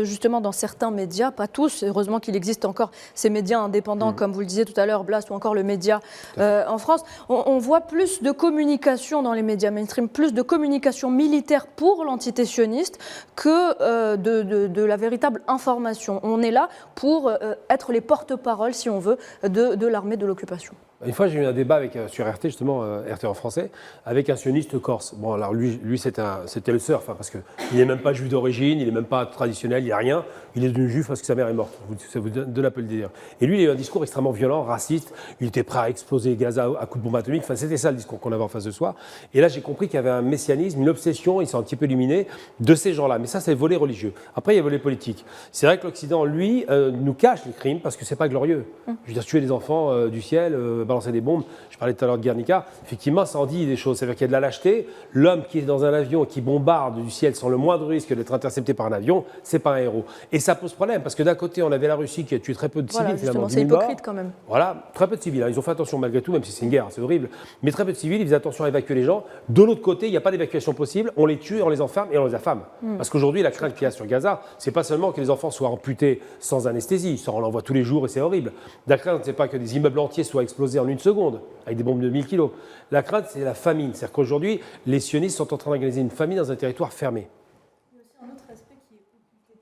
justement dans certains médias, pas tous, heureusement qu'il existe encore ces médias indépendants, comme vous le disiez tout à l'heure, Blast ou encore le média en France. On voit plus de communication dans les médias mainstream, plus de communication militaire pour l'entité sioniste que de la véritable information. On est là pour être les porte-parole, si on veut, de l'armée de l'occupation. Une fois, j'ai eu un débat sur RT, justement, RT en français, avec un sioniste corse. Bon, alors lui c'était le surf, parce qu'il n'est même pas juif d'origine, il n'est même pas traditionnel, il n'y a rien. Il est devenu juif parce que sa mère est morte. Ça vous donne un peu le délire. Et lui, il a eu un discours extrêmement violent, raciste. Il était prêt à exploser Gaza à coups de bombe atomique. Enfin, c'était ça le discours qu'on avait en face de soi. Et là, j'ai compris qu'il y avait un messianisme, une obsession, il s'est un petit peu illuminé, de ces gens-là. Mais ça, c'est le volet religieux. Après, il y a le volet politique. C'est vrai que l'Occident, lui, nous cache les crimes parce que c'est pas glorieux. Je veux dire, tuer des enfants du ciel, balancer des bombes. Je parlais tout à l'heure de Guernica. Effectivement, ça en dit des choses. C'est-à-dire qu'il y a de la lâcheté. L'homme qui est dans un avion, qui bombarde du ciel sans le moindre risque d'être intercepté par un avion, c'est pas un héros. Et ça pose problème, parce que d'un côté, on avait la Russie qui a tué très peu de civils. Voilà, justement, c'est 10 000 hypocrite morts. quand même. Voilà, très peu de civils. Ils ont fait attention malgré tout, même si c'est une guerre, c'est horrible. Mais très peu de civils, ils faisaient attention à évacuer les gens. De l'autre côté, il n'y a pas d'évacuation possible. On les tue, on les enferme et on les affame. Parce qu'aujourd'hui, la crainte qu'il y a sur Gaza, c'est pas seulement que les enfants soient amputés sans anesthésie. Ça, on l'en voit tous les jours et c'est horrible. La crainte, c'est pas que des immeubles entiers soient explosés en une seconde avec des bombes de 1000 kilos. La crainte, c'est la famine. C'est-à-dire qu'aujourd'hui, les sionistes sont en train d'organiser une famine dans un territoire fermé.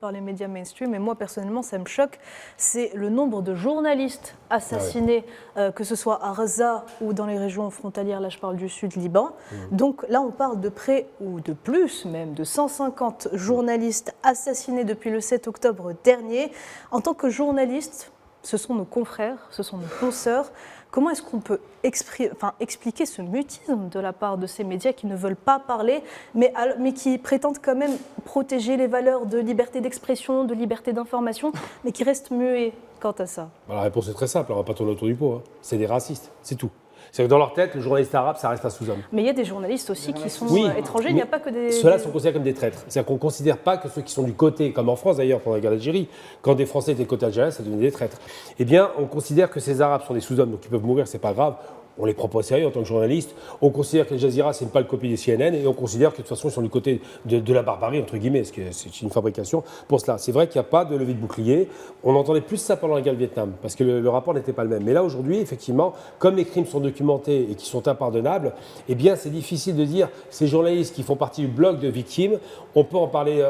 Par les médias mainstream, et moi personnellement ça me choque, c'est le nombre de journalistes assassinés, que ce soit à Gaza ou dans les régions frontalières, là je parle du sud Liban. Donc là on parle de près ou de plus même de 150 journalistes assassinés depuis le 7 octobre dernier. En tant que journaliste, ce sont nos confrères, ce sont nos consoeurs. Comment est-ce qu'on peut expliquer ce mutisme de la part de ces médias qui ne veulent pas parler, mais qui prétendent quand même protéger les valeurs de liberté d'expression, de liberté d'information, mais qui restent muets quant à ça? La réponse est très simple, on ne va pas tourner autour du pot. Hein. C'est des racistes, c'est tout. C'est que dans leur tête, le journaliste arabe, ça reste un sous-homme. Mais il y a des journalistes aussi qui sont étrangers, il n'y a pas que des... Ceux-là sont considérés comme des traîtres. C'est-à-dire qu'on ne considère pas que ceux qui sont du côté, comme en France d'ailleurs, pendant la guerre d'Algérie, quand des Français étaient du côté algérien, ça devenait des traîtres. Eh bien, on considère que ces Arabes sont des sous-hommes, donc ils peuvent mourir, c'est pas grave. On les prend pas au sérieux en tant que journaliste. On considère que Al Jazeera, c'est une pâle copie des CNN, et on considère que de toute façon, ils sont du côté de la barbarie, entre guillemets, parce que c'est une fabrication pour cela. C'est vrai qu'il n'y a pas de levée de bouclier. On entendait plus ça pendant la guerre du Vietnam, parce que le rapport n'était pas le même. Mais là, aujourd'hui, effectivement, comme les crimes sont documentés et qui sont impardonnables, eh bien, c'est difficile de dire ces journalistes qui font partie du bloc de victimes, on peut en parler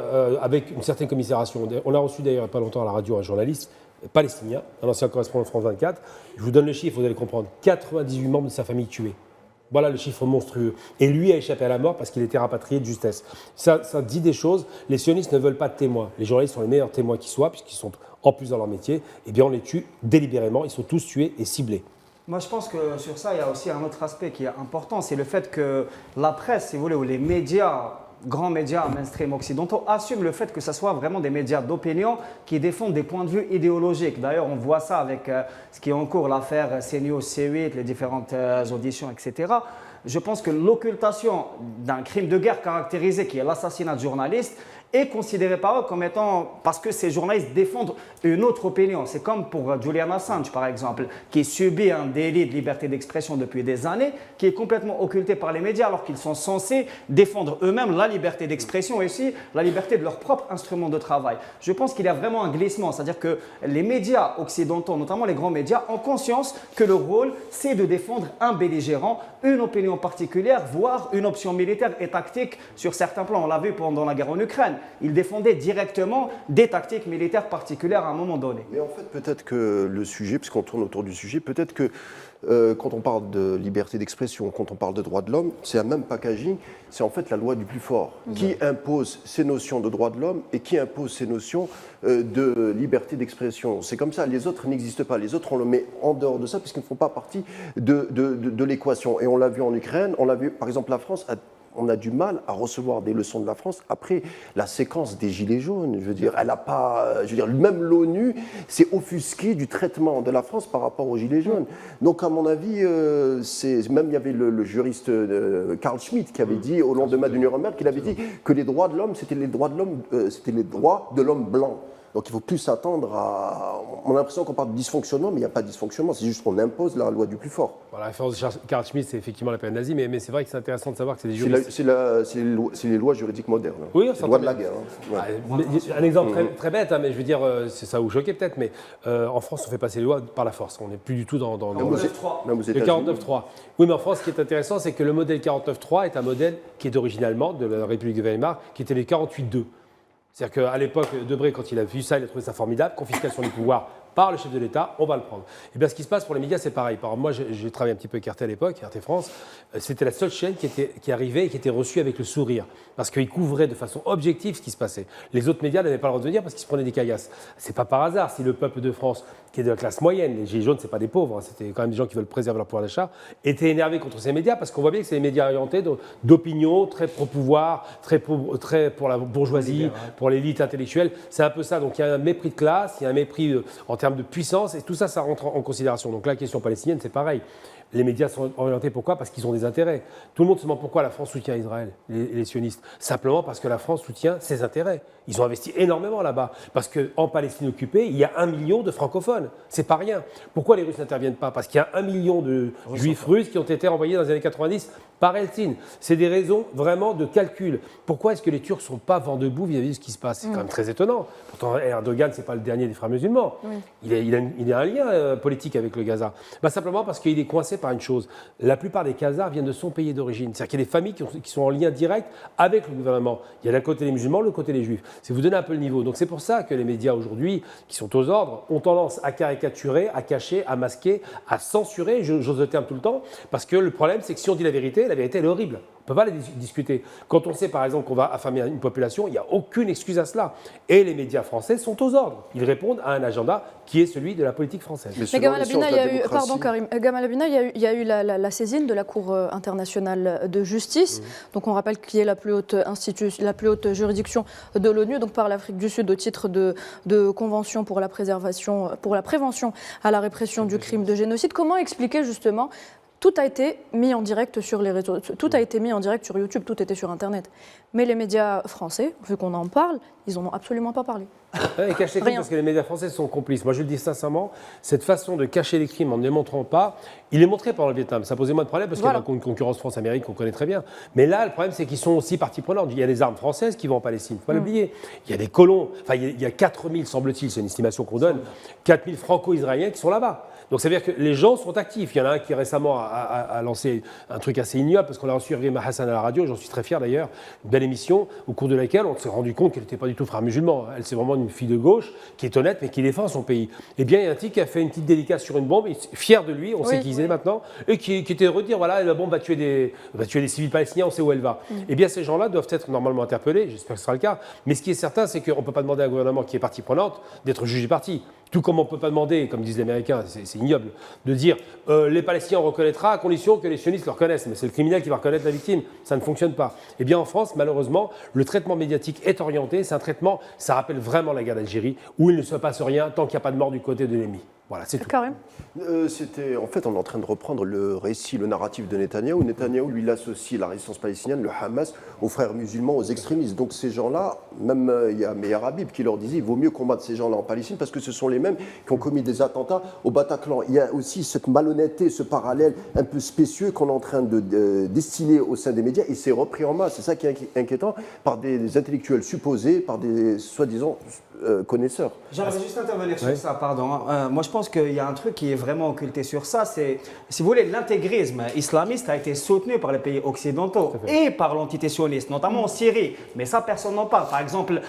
avec une certaine commisération. On a reçu d'ailleurs il n'y a pas longtemps à la radio un journaliste palestinien, un ancien correspondant de France 24. Je vous donne le chiffre, vous allez comprendre. 98 membres de sa famille tués. Voilà le chiffre monstrueux. Et lui a échappé à la mort parce qu'il était rapatrié de justesse. Ça dit des choses. Les sionistes ne veulent pas de témoins. Les journalistes sont les meilleurs témoins qui soient, puisqu'ils sont en plus dans leur métier. Eh bien, on les tue délibérément. Ils sont tous tués et ciblés. Moi, je pense que sur ça, il y a aussi un autre aspect qui est important. C'est le fait que la presse, si vous voulez, ou les médias, grands médias mainstream occidentaux assument le fait que ce soit vraiment des médias d'opinion qui défendent des points de vue idéologiques. D'ailleurs, on voit ça avec ce qui est en cours, l'affaire CNews, C8, les différentes auditions, etc. Je pense que l'occultation d'un crime de guerre caractérisé, qui est l'assassinat de journalistes, est considéré par eux comme étant, parce que ces journalistes défendent une autre opinion. C'est comme pour Julian Assange, par exemple, qui subit un délit de liberté d'expression depuis des années, qui est complètement occulté par les médias, alors qu'ils sont censés défendre eux-mêmes la liberté d'expression et aussi la liberté de leur propre instrument de travail. Je pense qu'il y a vraiment un glissement, c'est-à-dire que les médias occidentaux, notamment les grands médias, ont conscience que leur rôle, c'est de défendre un belligérant, une opinion particulière, voire une option militaire et tactique sur certains plans. On l'a vu pendant la guerre en Ukraine. Ils défendaient directement des tactiques militaires particulières à un moment donné. Mais en fait, peut-être que le sujet, puisqu'on tourne autour du sujet, peut-être que quand on parle de liberté d'expression, quand on parle de droits de l'homme, c'est un même packaging, c'est en fait la loi du plus fort qui impose ces notions de droits de l'homme et qui impose ces notions de liberté d'expression. C'est comme ça, les autres n'existent pas. Les autres, on le met en dehors de ça puisqu'ils ne font pas partie de l'équation. Et on l'a vu en Ukraine, on l'a vu, par exemple, la France on a du mal à recevoir des leçons de la France après la séquence des Gilets jaunes. Je veux dire, elle n'a pas. Je veux dire, même l'ONU s'est offusquée du traitement de la France par rapport aux Gilets jaunes. Donc, à mon avis, même il y avait le juriste Carl Schmitt qui avait dit, au lendemain du Nuremberg, qu'il avait dit que les droits de l'homme, c'était les droits de l'homme blanc. Donc il ne faut plus s'attendre à... On a l'impression qu'on parle de dysfonctionnement, mais il n'y a pas de dysfonctionnement, c'est juste qu'on impose la loi du plus fort. Bon, la référence de Carl Schmitt, c'est effectivement la période nazie, mais c'est vrai que c'est intéressant de savoir que c'est des juristes... C'est les lois juridiques modernes. Oui, c'est les lois de la guerre. Hein. Ouais. Un exemple très bête, hein, mais je veux dire, c'est ça vous choquer peut-être, mais en France, on fait passer les lois par la force. On n'est plus du tout dans le 49.3. Oui, mais en France, ce qui est intéressant, c'est que le modèle 49.3 est un modèle qui est d'origine allemande, de la République de Weimar, qui était les 48.2. C'est-à-dire qu'à l'époque, Debré, quand il a vu ça, il a trouvé ça formidable, confiscation du pouvoir par le chef de l'État, on va le prendre. Et bien ce qui se passe pour les médias, c'est pareil. Par exemple, moi, j'ai travaillé un petit peu avec RT à l'époque, RT France, c'était la seule chaîne qui arrivait et qui était reçue avec le sourire, parce qu'il couvrait de façon objective ce qui se passait. Les autres médias n'avaient pas le droit de venir parce qu'ils se prenaient des caillasses. C'est pas par hasard si le peuple de France, qui est de la classe moyenne, les Gilets jaunes, c'est pas des pauvres, hein, c'était quand même des gens qui veulent préserver leur pouvoir d'achat, étaient énervés contre ces médias, parce qu'on voit bien que c'est des médias orientés d'opinion, très pro-pouvoir, très pour la bourgeoisie, pour l'élite intellectuelle. C'est un peu ça. Donc il y a un mépris de classe, il y a un mépris en termes termes de puissance, et tout ça, ça rentre en considération. Donc la question palestinienne, c'est pareil. Les médias sont orientés pourquoi? Parce qu'ils ont des intérêts. Tout le monde se demande pourquoi la France soutient Israël, les sionistes. Simplement parce que la France soutient ses intérêts. Ils ont investi énormément là-bas. Parce qu'en Palestine occupée, il y a 1 million de francophones. C'est pas rien. Pourquoi les Russes n'interviennent pas? Parce qu'il y a 1 million de juifs russes qui ont été envoyés dans les années 90 par Eltsine. C'est des raisons vraiment de calcul. Pourquoi est-ce que les Turcs ne sont pas vent debout vis-à-vis de ce qui se passe? C'est quand même très étonnant. Pourtant, Erdogan, ce n'est pas le dernier des frères musulmans. Oui. Il a un lien politique avec le Gaza. Simplement parce qu'il est coincé par une chose. La plupart des Khazars viennent de son pays d'origine. C'est-à-dire qu'il y a des familles qui sont en lien direct avec le gouvernement. Il y a d'un côté les musulmans, de l'autre côté les juifs. C'est vous donner un peu le niveau. Donc c'est pour ça que les médias aujourd'hui, qui sont aux ordres, ont tendance à caricaturer, à cacher, à masquer, à censurer, j'ose le terme tout le temps, parce que le problème, c'est que si on dit la vérité elle est horrible. On ne peut pas la discuter. Quand on sait par exemple qu'on va affamer une population, il n'y a aucune excuse à cela. Et les médias français sont aux ordres. Ils répondent à un agenda qui est celui de la politique française. Mais Gamal Abina, il y a eu la saisine de la Cour internationale de justice. Donc on rappelle qu'il y a la plus haute juridiction de l'ONU, donc par l'Afrique du Sud au titre de convention pour la prévention à la répression du crime de génocide. Comment expliquer justement tout a été mis en direct sur les réseaux, tout a été mis en direct sur YouTube, tout était sur Internet. Mais les médias français, vu qu'on en parle, ils n'en ont absolument pas parlé. Et cacher les crimes parce que les médias français sont complices. Moi, je le dis sincèrement, cette façon de cacher les crimes en ne les montrant pas, il est montré pendant le Vietnam. Ça posait moins de problème parce qu'il y a une concurrence France-Amérique qu'on connaît très bien. Mais là, le problème, c'est qu'ils sont aussi partie prenante. Il y a des armes françaises qui vont en Palestine, il ne faut pas l'oublier. Il y a des colons, enfin, il y a 4000, semble-t-il, c'est une estimation qu'on donne, 4000 franco-israéliens qui sont là-bas. Donc ça veut dire que les gens sont actifs. Il y en a un qui récemment a lancé un truc assez ignoble parce qu'on a reçu Rima Hassan à la radio, j'en suis très fier d'ailleurs, une belle émission au cours de laquelle on s'est rendu compte qu'elle n'était pas du tout frère musulman. Elle, c'est vraiment une fille de gauche qui est honnête mais qui défend son pays. Eh bien, il y a un type qui a fait une petite dédicace sur une bombe, fier de lui, on sait qui il est maintenant, et qui était heureux de dire voilà, la bombe va tuer des civils palestiniens, on sait où elle va. Eh bien, ces gens-là doivent être normalement interpellés, j'espère que ce sera le cas. Mais ce qui est certain, c'est qu'on ne peut pas demander à un gouvernement qui est partie prenante d'être jugé parti. Tout comme on ne peut pas demander, comme disent les Américains, c'est ignoble, de dire les Palestiniens on reconnaîtra à condition que les sionistes le reconnaissent. Mais c'est le criminel qui va reconnaître la victime. Ça ne fonctionne pas. Eh bien en France, malheureusement, le traitement médiatique est orienté. C'est un traitement, ça rappelle vraiment la guerre d'Algérie, où il ne se passe rien tant qu'il n'y a pas de mort du côté de l'ennemi. Voilà, c'est tout. Karim. En fait, on est en train de reprendre le récit, le narratif de Netanyahou. Netanyahou, lui, il associe la résistance palestinienne, le Hamas, aux frères musulmans, aux extrémistes. Donc ces gens-là, même il y a Meir Habib qui leur disait il vaut mieux combattre ces gens-là en Palestine parce que ce sont les mêmes qui ont commis des attentats au Bataclan. Il y a aussi cette malhonnêteté, ce parallèle un peu spécieux qu'on est en train de distiller au sein des médias et c'est repris en masse. C'est ça qui est inquiétant par des intellectuels supposés, par des soi-disant connaisseurs. J'aimerais juste intervenir sur ça, pardon. Moi, je pense qu'il y a un truc qui est vraiment occulté sur ça, c'est, si vous voulez, l'intégrisme islamiste a été soutenu par les pays occidentaux et par l'entité sioniste, notamment en Syrie. Mais ça, personne n'en parle. Par exemple,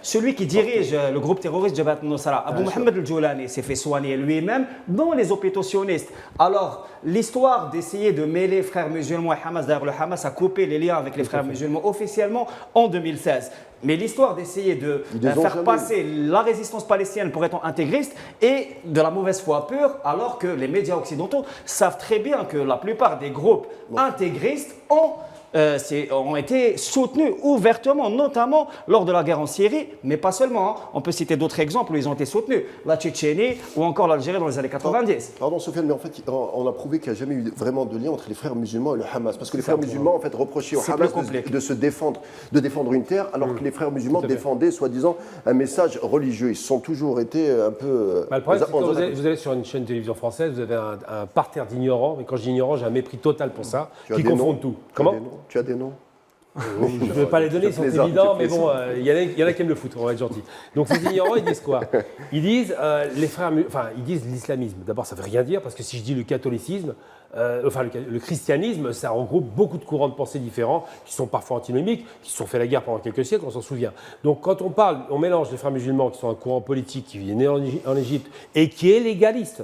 celui qui dirige le groupe terroriste Jabhat al-Nusra, Abu Mohamed al-Joulani, s'est fait soigner lui-même dans les hôpitaux sionistes. Alors, l'histoire d'essayer de mêler frères musulmans et Hamas, d'ailleurs le Hamas a coupé les liens avec les frères musulmans officiellement en 2016. Mais l'histoire d'essayer de faire passer la résistance palestinienne pour être intégriste est de la mauvaise foi pure, alors que les médias occidentaux savent très bien que la plupart des groupes intégristes ont été soutenus ouvertement, notamment lors de la guerre en Syrie, mais pas seulement. On peut citer d'autres exemples où ils ont été soutenus, la Tchétchénie ou encore l'Algérie dans les années 90. Pardon Sofiane, mais en fait, on a prouvé qu'il n'y a jamais eu vraiment de lien entre les frères musulmans et le Hamas. Parce que les frères musulmans, en fait, reprochaient au Hamas de se défendre, de défendre une terre, alors que les frères musulmans défendaient, soi-disant, un message religieux. Ils ont toujours été un peu... le problème, c'est que quand vous allez sur une chaîne de télévision française, vous avez un parterre d'ignorants, et quand je dis ignorants, j'ai un mépris total pour ça, qui confondent tout. Comment ? Tu as des noms? Je ne vais pas les donner, ils sont évidents, mais bon, il y en a qui aiment le foot, on va être gentil. Donc ces ignorants, ils disent quoi? Ils disent ils disent l'islamisme. D'abord, ça ne veut rien dire, parce que si je dis le catholicisme, le christianisme, ça regroupe beaucoup de courants de pensée différents, qui sont parfois antinomiques, qui se sont fait la guerre pendant quelques siècles, on s'en souvient. Donc quand on mélange les frères musulmans, qui sont un courant politique qui est né en Égypte, et qui est légaliste,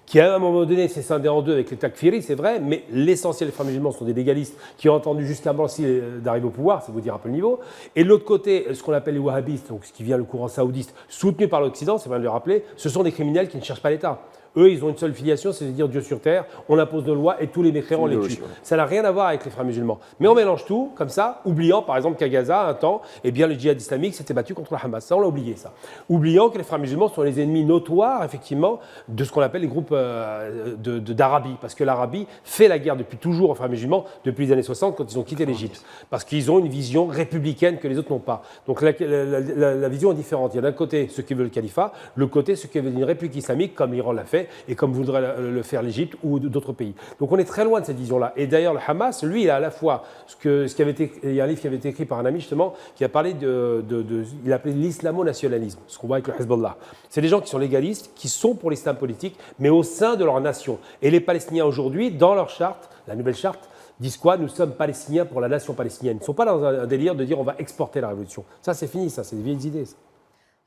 qui à un moment donné s'est scindé en deux avec les takfiris, c'est vrai, mais l'essentiel des frères musulmans sont des légalistes qui ont entendu jusqu'à Morsi d'arriver au pouvoir, ça vous dire un peu le niveau. Et de l'autre côté, ce qu'on appelle les wahhabistes, donc ce qui vient le courant saoudiste, soutenu par l'Occident, c'est bien de le rappeler, ce sont des criminels qui ne cherchent pas l'État. Eux, ils ont une seule filiation, c'est de dire Dieu sur terre, on impose nos lois et tous les mécréants, on les tue. Ça n'a rien à voir avec les frères musulmans. Mais on mélange tout, comme ça, oubliant par exemple qu'à Gaza, un temps, eh bien, le djihad islamique s'était battu contre le Hamas. Ça, on l'a oublié, ça. Oubliant que les frères musulmans sont les ennemis notoires, effectivement, de ce qu'on appelle les groupes d'Arabie. Parce que l'Arabie fait la guerre depuis toujours aux frères musulmans, depuis les années 60, quand ils ont quitté l'Égypte. Parce qu'ils ont une vision républicaine que les autres n'ont pas. Donc la vision est différente. Il y a d'un côté ceux qui veulent le califat, le côté ceux qui veulent une république islamique, comme l'Iran l'a fait, et comme voudrait le faire l'Égypte ou d'autres pays. Donc on est très loin de cette vision-là. Et d'ailleurs, le Hamas, lui, il a à la fois il y a un livre qui avait été écrit par un ami, justement, qui a parlé il a appelé l'islamo-nationalisme, ce qu'on voit avec le Hezbollah. C'est des gens qui sont légalistes, qui sont pour l'islam politique, mais au sein de leur nation. Et les Palestiniens aujourd'hui, dans leur charte, la nouvelle charte, disent quoi? Nous sommes palestiniens pour la nation palestinienne. Ils ne sont pas dans un délire de dire on va exporter la révolution. Ça, c'est fini, ça, c'est des vieilles idées. Ça.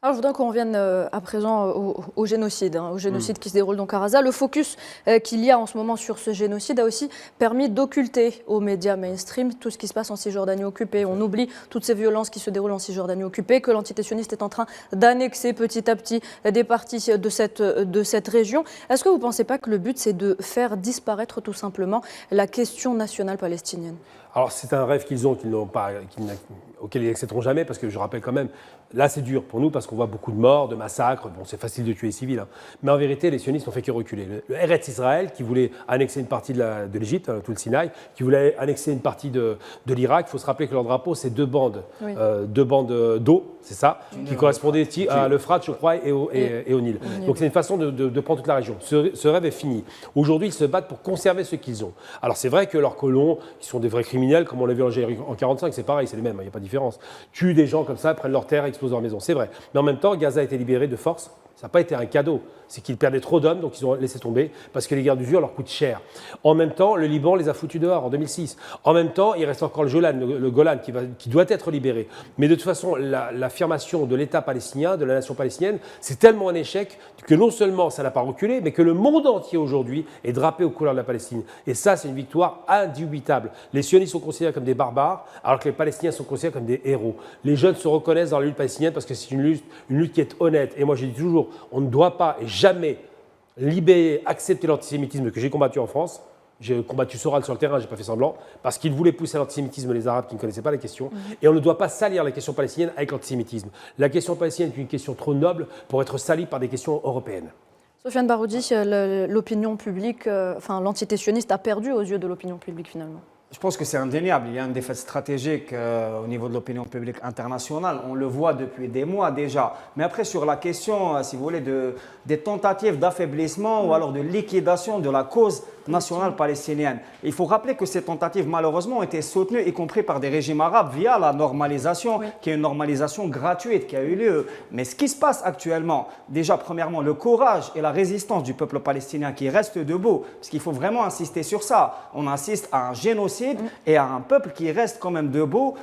Alors, je voudrais qu'on revienne à présent au génocide, qui se déroule donc à Gaza. Le focus qu'il y a en ce moment sur ce génocide a aussi permis d'occulter aux médias mainstream tout ce qui se passe en Cisjordanie occupée. On oublie toutes ces violences qui se déroulent en Cisjordanie occupée, que l'entité sioniste est en train d'annexer petit à petit des parties de cette région. Est-ce que vous ne pensez pas que le but, c'est de faire disparaître tout simplement la question nationale palestinienne? Alors c'est un rêve qu'ils ont, auquel ils n'accéderont jamais, parce que je rappelle quand même, là c'est dur pour nous parce qu'on voit beaucoup de morts, de massacres, bon c'est facile de tuer les civils, hein. Mais en vérité les sionistes n'ont fait que reculer. Le Eretz Israël qui voulait annexer une partie de l'Égypte, tout le Sinaï, qui voulait annexer une partie de l'Irak, il faut se rappeler que leur drapeau c'est deux bandes d'eau, c'est ça, qui correspondaient à l'Euphrate je crois et au Nil. Donc c'est une façon de prendre toute la région. Ce rêve est fini. Aujourd'hui ils se battent pour conserver ce qu'ils ont. Alors c'est vrai que leurs colons, qui sont des vrais criminels, comme on l'a vu en Algérie en 1945, c'est pareil, c'est les mêmes, il n'y a pas de différence. Tuent des gens comme ça, prennent leurs terres, explosent leurs maisons, c'est vrai. Mais en même temps, Gaza a été libéré de force. Ça n'a pas été un cadeau. C'est qu'ils perdaient trop d'hommes, donc ils ont laissé tomber, parce que les guerres d'usure leur coûtent cher. En même temps, le Liban les a foutus dehors en 2006. En même temps, il reste encore le Golan qui doit être libéré. Mais de toute façon, l'affirmation de l'État palestinien, de la nation palestinienne, c'est tellement un échec que non seulement ça n'a pas reculé, mais que le monde entier aujourd'hui est drapé aux couleurs de la Palestine. Et ça, c'est une victoire indubitable. Les sionistes sont considérés comme des barbares, alors que les Palestiniens sont considérés comme des héros. Les jeunes se reconnaissent dans la lutte palestinienne parce que c'est une lutte qui est honnête. Et moi, j'ai dit toujours, on ne doit pas et jamais accepter l'antisémitisme que j'ai combattu en France. J'ai combattu Soral sur le terrain, je n'ai pas fait semblant, parce qu'il voulait pousser à l'antisémitisme les Arabes qui ne connaissaient pas la question. Et on ne doit pas salir la question palestinienne avec l'antisémitisme. La question palestinienne est une question trop noble pour être salie par des questions européennes. Sofiane Baroudi, l'opinion publique, l'entité sioniste a perdu aux yeux de l'opinion publique finalement. Je pense que c'est indéniable. Il y a une défaite stratégique au niveau de l'opinion publique internationale. On le voit depuis des mois déjà. Mais après, sur la question, si vous voulez, des tentatives d'affaiblissement ou alors de liquidation de la cause nationale palestinienne, il faut rappeler que ces tentatives, malheureusement, ont été soutenues, y compris par des régimes arabes, via la normalisation, qui est une normalisation gratuite qui a eu lieu. Mais ce qui se passe actuellement, déjà, premièrement, le courage et la résistance du peuple palestinien qui reste debout, parce qu'il faut vraiment insister sur ça. On assiste à un génocide et à un peuple qui reste quand même debout,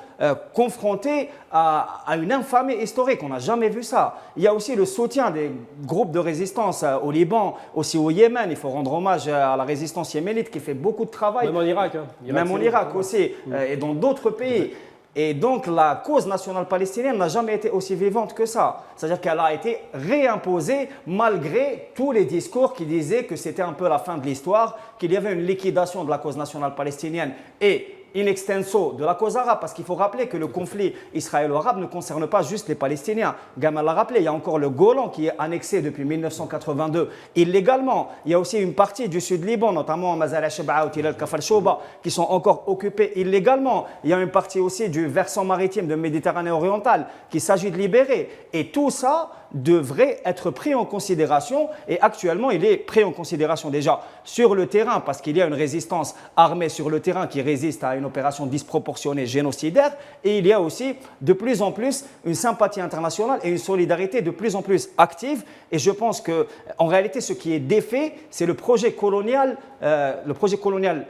confronté à une infamie historique. On n'a jamais vu ça. Il y a aussi le soutien des groupes de résistance au Liban, aussi au Yémen. Il faut rendre hommage à la résistance yéménite qui fait beaucoup de travail. Même en Irak. Même en Irak aussi, et dans d'autres pays. Et donc la cause nationale palestinienne n'a jamais été aussi vivante que ça. C'est-à-dire qu'elle a été réimposée malgré tous les discours qui disaient que c'était un peu la fin de l'histoire, qu'il y avait une liquidation de la cause nationale palestinienne et in extenso de la cause arabe, parce qu'il faut rappeler que le conflit israélo-arabe ne concerne pas juste les Palestiniens. Gamal l'a rappelé, il y a encore le Golan qui est annexé depuis 1982 illégalement. Il y a aussi une partie du sud Liban, notamment Mazar al-Shib'a ou Tilal Kafar Shouba, qui sont encore occupés illégalement. Il y a une partie aussi du versant maritime de Méditerranée orientale qu'il s'agit de libérer. Et tout ça devrait être pris en considération, et actuellement il est pris en considération déjà sur le terrain, parce qu'il y a une résistance armée sur le terrain qui résiste à une opération disproportionnée génocidaire, et il y a aussi de plus en plus une sympathie internationale et une solidarité de plus en plus active. Et je pense qu'en réalité ce qui est défait, c'est le projet colonial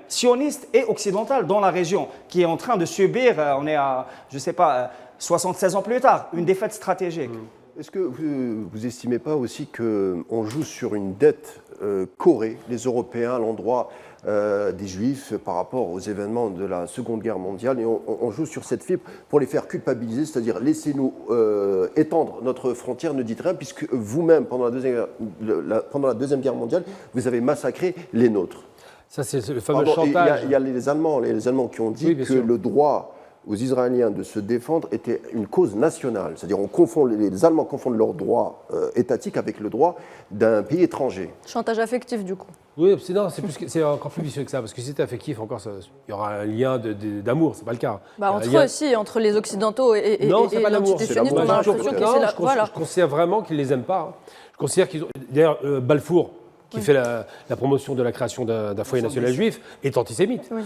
sioniste et occidental dans la région, qui est en train de subir, on est à, je ne sais pas, 76 ans plus tard, une défaite stratégique. Est-ce que vous n'estimez pas aussi qu'on joue sur une dette corée, les Européens, à l'endroit des Juifs par rapport aux événements de la Seconde Guerre mondiale. Et on joue sur cette fibre pour les faire culpabiliser, c'est-à-dire laissez-nous étendre notre frontière, ne dites rien, puisque vous-même, pendant la Deuxième Guerre mondiale, vous avez massacré les nôtres. Ça, c'est le fameux chantage. Il y a les Allemands qui ont dit que le droit aux Israéliens de se défendre était une cause nationale. C'est-à-dire les Allemands confondent leur droit étatique avec le droit d'un pays étranger. Chantage affectif, du coup. Oui, c'est encore plus vicieux que ça, parce que si c'est affectif, encore, il y aura un lien d'amour, c'est pas le cas. Entre eux aussi, entre les Occidentaux et l'antisémitisme, on a l'impression que c'est la... Voilà. Je considère vraiment qu'ils les aiment pas. Je considère qu'ils ont... D'ailleurs, Balfour, qui fait la promotion de la création d'un foyer national juif, est antisémite. Oui.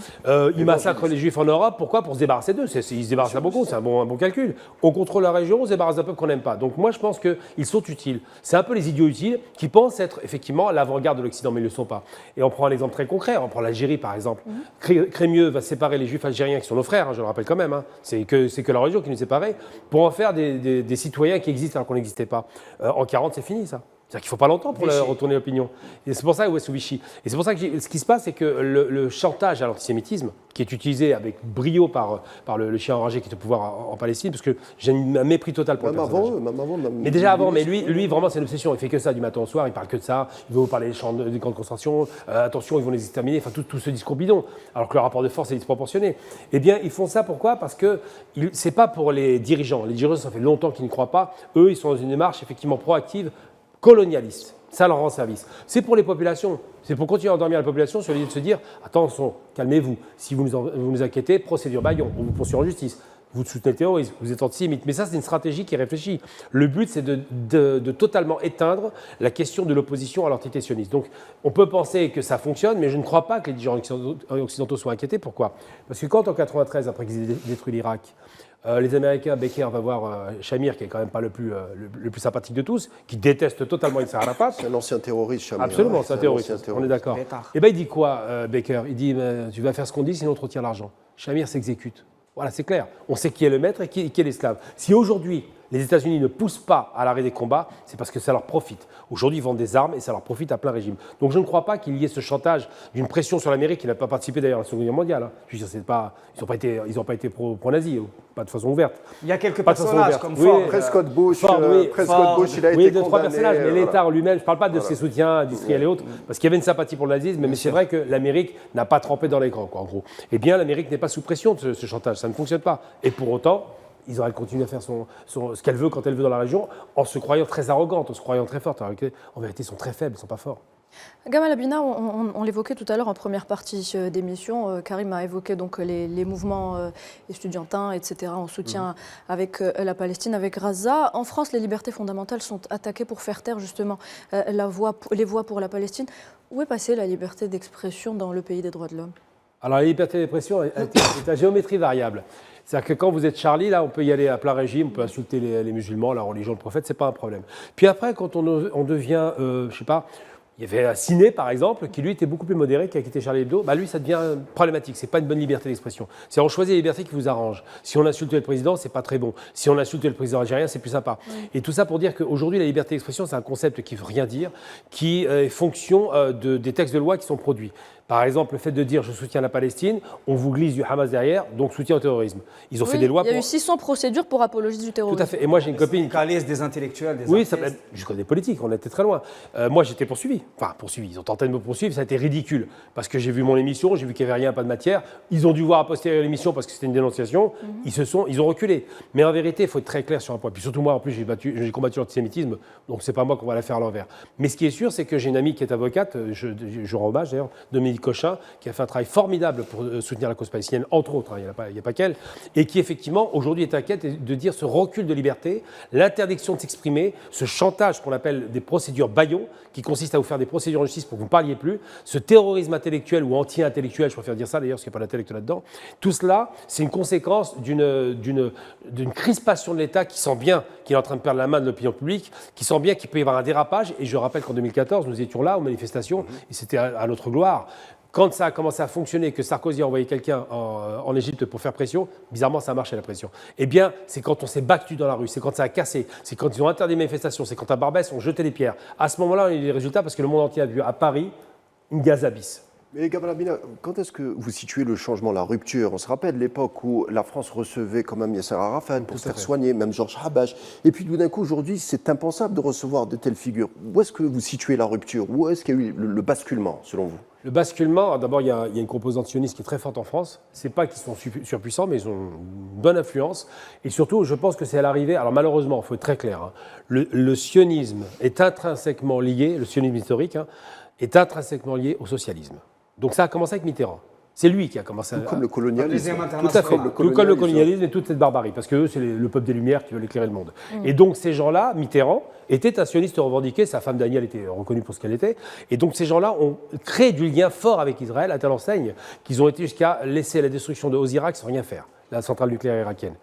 Il massacre les juifs en Europe, pourquoi ? Pour se débarrasser d'eux. Ils se débarrassent à beaucoup, c'est un bon calcul. On contrôle la région, on se débarrasse d'un peuple qu'on n'aime pas. Donc moi, je pense qu'ils sont utiles. C'est un peu les idiots utiles qui pensent être effectivement à l'avant-garde de l'Occident, mais ils ne le sont pas. Et on prend un exemple très concret, on prend l'Algérie par exemple. Crémieux va séparer les juifs algériens qui sont nos frères, je le rappelle quand même, c'est que la religion qui nous séparait, pour en faire des citoyens qui existent alors qu'on n'existait pas. En 40, c'est fini ça. C'est-à-dire qu'il ne faut pas longtemps pour retourner l'opinion. Et c'est pour ça, sous Vichy. Et c'est pour ça que ce qui se passe, c'est que le chantage à l'antisémitisme, qui est utilisé avec brio par le chien enragé qui est au pouvoir en Palestine, parce que j'ai un mépris total pour le personnage. Mais déjà avant, mais lui vraiment, c'est une obsession. Il fait que ça du matin au soir, il parle que de ça. Il veut vous parler des camps de concentration. Attention, ils vont les exterminer. Enfin, tout ce discours bidon. Alors que le rapport de force est disproportionné. Eh bien, ils font ça pourquoi ? Parce que c'est pas pour les dirigeants. Les dirigeants, ça fait longtemps qu'ils n'y croient pas. Eux, ils sont dans une démarche effectivement proactive, colonialiste. Ça leur rend service. C'est pour les populations. C'est pour continuer à endormir la population sur l'idée de se dire « Attention, calmez-vous. Si vous nous inquiétez, procédure Bayon. On vous poursuit en justice. Vous soutenez le terrorisme. Vous êtes antisémite. » Mais ça, c'est une stratégie qui est réfléchie. Le but, c'est de totalement éteindre la question de l'opposition à l'entité sioniste. Donc, on peut penser que ça fonctionne, mais je ne crois pas que les dirigeants occidentaux soient inquiétés. Pourquoi ? Parce que quand, en 1993, après qu'ils aient détruit l'Irak, les Américains, Baker va voir Shamir, qui est quand même pas le plus sympathique de tous, qui déteste totalement Yasser Arafat. C'est un ancien terroriste, Shamir. Absolument, c'est un terroriste, on est d'accord. Et bien il dit quoi, Baker ? Il dit tu vas faire ce qu'on dit, sinon on te retire l'argent. Shamir s'exécute. Voilà, c'est clair. On sait qui est le maître et qui est l'esclave. Si aujourd'hui, les États-Unis ne poussent pas à l'arrêt des combats, c'est parce que ça leur profite. Aujourd'hui, ils vendent des armes et ça leur profite à plein régime. Donc je ne crois pas qu'il y ait ce chantage d'une pression sur l'Amérique, qui n'a pas participé d'ailleurs à la Seconde Guerre mondiale. Je veux dire, ils n'ont pas été pro-nazis, pas de façon ouverte. Il y a quelques personnages comme Ford. Prescott Bush, il a été condamné. 3 personnages, mais l'État lui-même, je ne parle pas de ses soutiens industriels et autres, parce qu'il y avait une sympathie pour le nazisme, mais c'est vrai que l'Amérique n'a pas trempé dans l'écran, en gros. Eh bien, l'Amérique n'est pas sous pression de ce chantage, ça ne fonctionne pas. Et pour autant, Israël continue à faire ce qu'elle veut quand elle veut dans la région, en se croyant très arrogante, en se croyant très forte. En vérité, ils sont très faibles, ils ne sont pas forts. Gamal Abina, on l'évoquait tout à l'heure en première partie d'émission. Karim a évoqué donc les mouvements estudiantins, etc., en soutien avec la Palestine, avec Gaza. En France, les libertés fondamentales sont attaquées pour faire taire justement les voix pour la Palestine. Où est passée la liberté d'expression dans le pays des droits de l'homme ? Alors, la liberté d'expression est à géométrie variable. C'est-à-dire que quand vous êtes Charlie, là, on peut y aller à plein régime, on peut insulter les musulmans, la religion, le prophète, c'est pas un problème. Puis après, quand on devient, je sais pas, il y avait un Ciné, par exemple, qui lui était beaucoup plus modéré, qui a quitté Charlie Hebdo. Lui, ça devient problématique. C'est pas une bonne liberté d'expression. C'est on choisit les libertés qui vous arrangent. Si on insulte le président, c'est pas très bon. Si on insulte le président algérien, c'est plus sympa. Oui. Et tout ça pour dire qu'aujourd'hui, la liberté d'expression, c'est un concept qui veut rien dire, qui est fonction des textes de loi qui sont produits. Par exemple, le fait de dire « je soutiens la Palestine », on vous glisse du Hamas derrière, donc soutien au terrorisme. Ils ont fait des lois pour... Il y a eu 600 procédures pour apologie du terrorisme. Tout à fait. Et moi, j'ai une copine... Des intellectuels, des artistes. Oui, jusqu'à des politiques, on était très loin. Moi, j'étais poursuivi. Enfin, poursuivi. Ils ont tenté de me poursuivre, ça a été ridicule. Parce que j'ai vu mon émission, j'ai vu qu'il n'y avait rien, pas de matière. Ils ont dû voir a posteriori l'émission parce que c'était une dénonciation. Ils ont reculé. Mais en vérité, il faut être très clair sur un point. Puis surtout moi, en plus, j'ai combattu l'antisémitisme, donc c'est pas moi qu'on va la faire à l'envers. Mais ce qui est sûr, c'est que j'ai une amie qui est avocate, je rends hommage d'ailleurs, Dominique Cochin, qui a fait un travail formidable pour soutenir la cause palestinienne, entre autres, il n'y a pas qu'elle, et qui effectivement aujourd'hui est inquiète de dire ce recul de liberté, l'interdiction de s'exprimer, ce chantage qu'on appelle des procédures Bayon, qui consiste à vous faire des procédures en justice pour que vous ne parliez plus, ce terrorisme intellectuel ou anti-intellectuel, je préfère dire ça d'ailleurs parce qu'il n'y a pas d'intellectuel là-dedans, tout cela c'est une conséquence d'une crispation de l'État qui sent bien qu'il est en train de perdre la main de l'opinion publique, qui sent bien qu'il peut y avoir un dérapage, et je rappelle qu'en 2014 nous étions là aux manifestations, et c'était à notre gloire. Quand ça a commencé à fonctionner, que Sarkozy a envoyé quelqu'un en Égypte pour faire pression, bizarrement, ça a marché la pression. Eh bien, c'est quand on s'est battu dans la rue, c'est quand ça a cassé, c'est quand ils ont interdit les manifestations, c'est quand à Barbès, on jetait les pierres. À ce moment-là, on a eu des résultats parce que le monde entier a vu à Paris une gaz abyss. Mais Gamal Amina, quand est-ce que vous situez le changement, la rupture? On se rappelle l'époque où la France recevait quand même Yasser Arafat pour se faire soigner, même Georges Habash. Et puis tout d'un coup, aujourd'hui, c'est impensable de recevoir de telles figures. Où est-ce que vous situez la rupture? Où est-ce qu'il y a eu le basculement, selon vous? Le basculement, d'abord, il y a une composante sioniste qui est très forte en France. Ce n'est pas qu'ils sont surpuissants, mais ils ont une bonne influence. Et surtout, je pense que c'est à l'arrivée, alors malheureusement, il faut être très clair, hein, le sionisme est intrinsèquement lié, le sionisme historique, hein, est intrinsèquement lié au socialisme. Donc ça a commencé avec Mitterrand. C'est lui qui a commencé comme le colonialisme. Tout à fait. Tout comme le colonialisme et toute cette barbarie. Parce que eux, c'est le peuple des Lumières qui veut éclairer le monde. Et donc ces gens-là, Mitterrand, était un sioniste revendiqué. Sa femme Danielle était reconnue pour ce qu'elle était. Et donc ces gens-là ont créé du lien fort avec Israël à telle enseigne qu'ils ont été jusqu'à laisser la destruction de Osirak sans rien faire, la centrale nucléaire irakienne.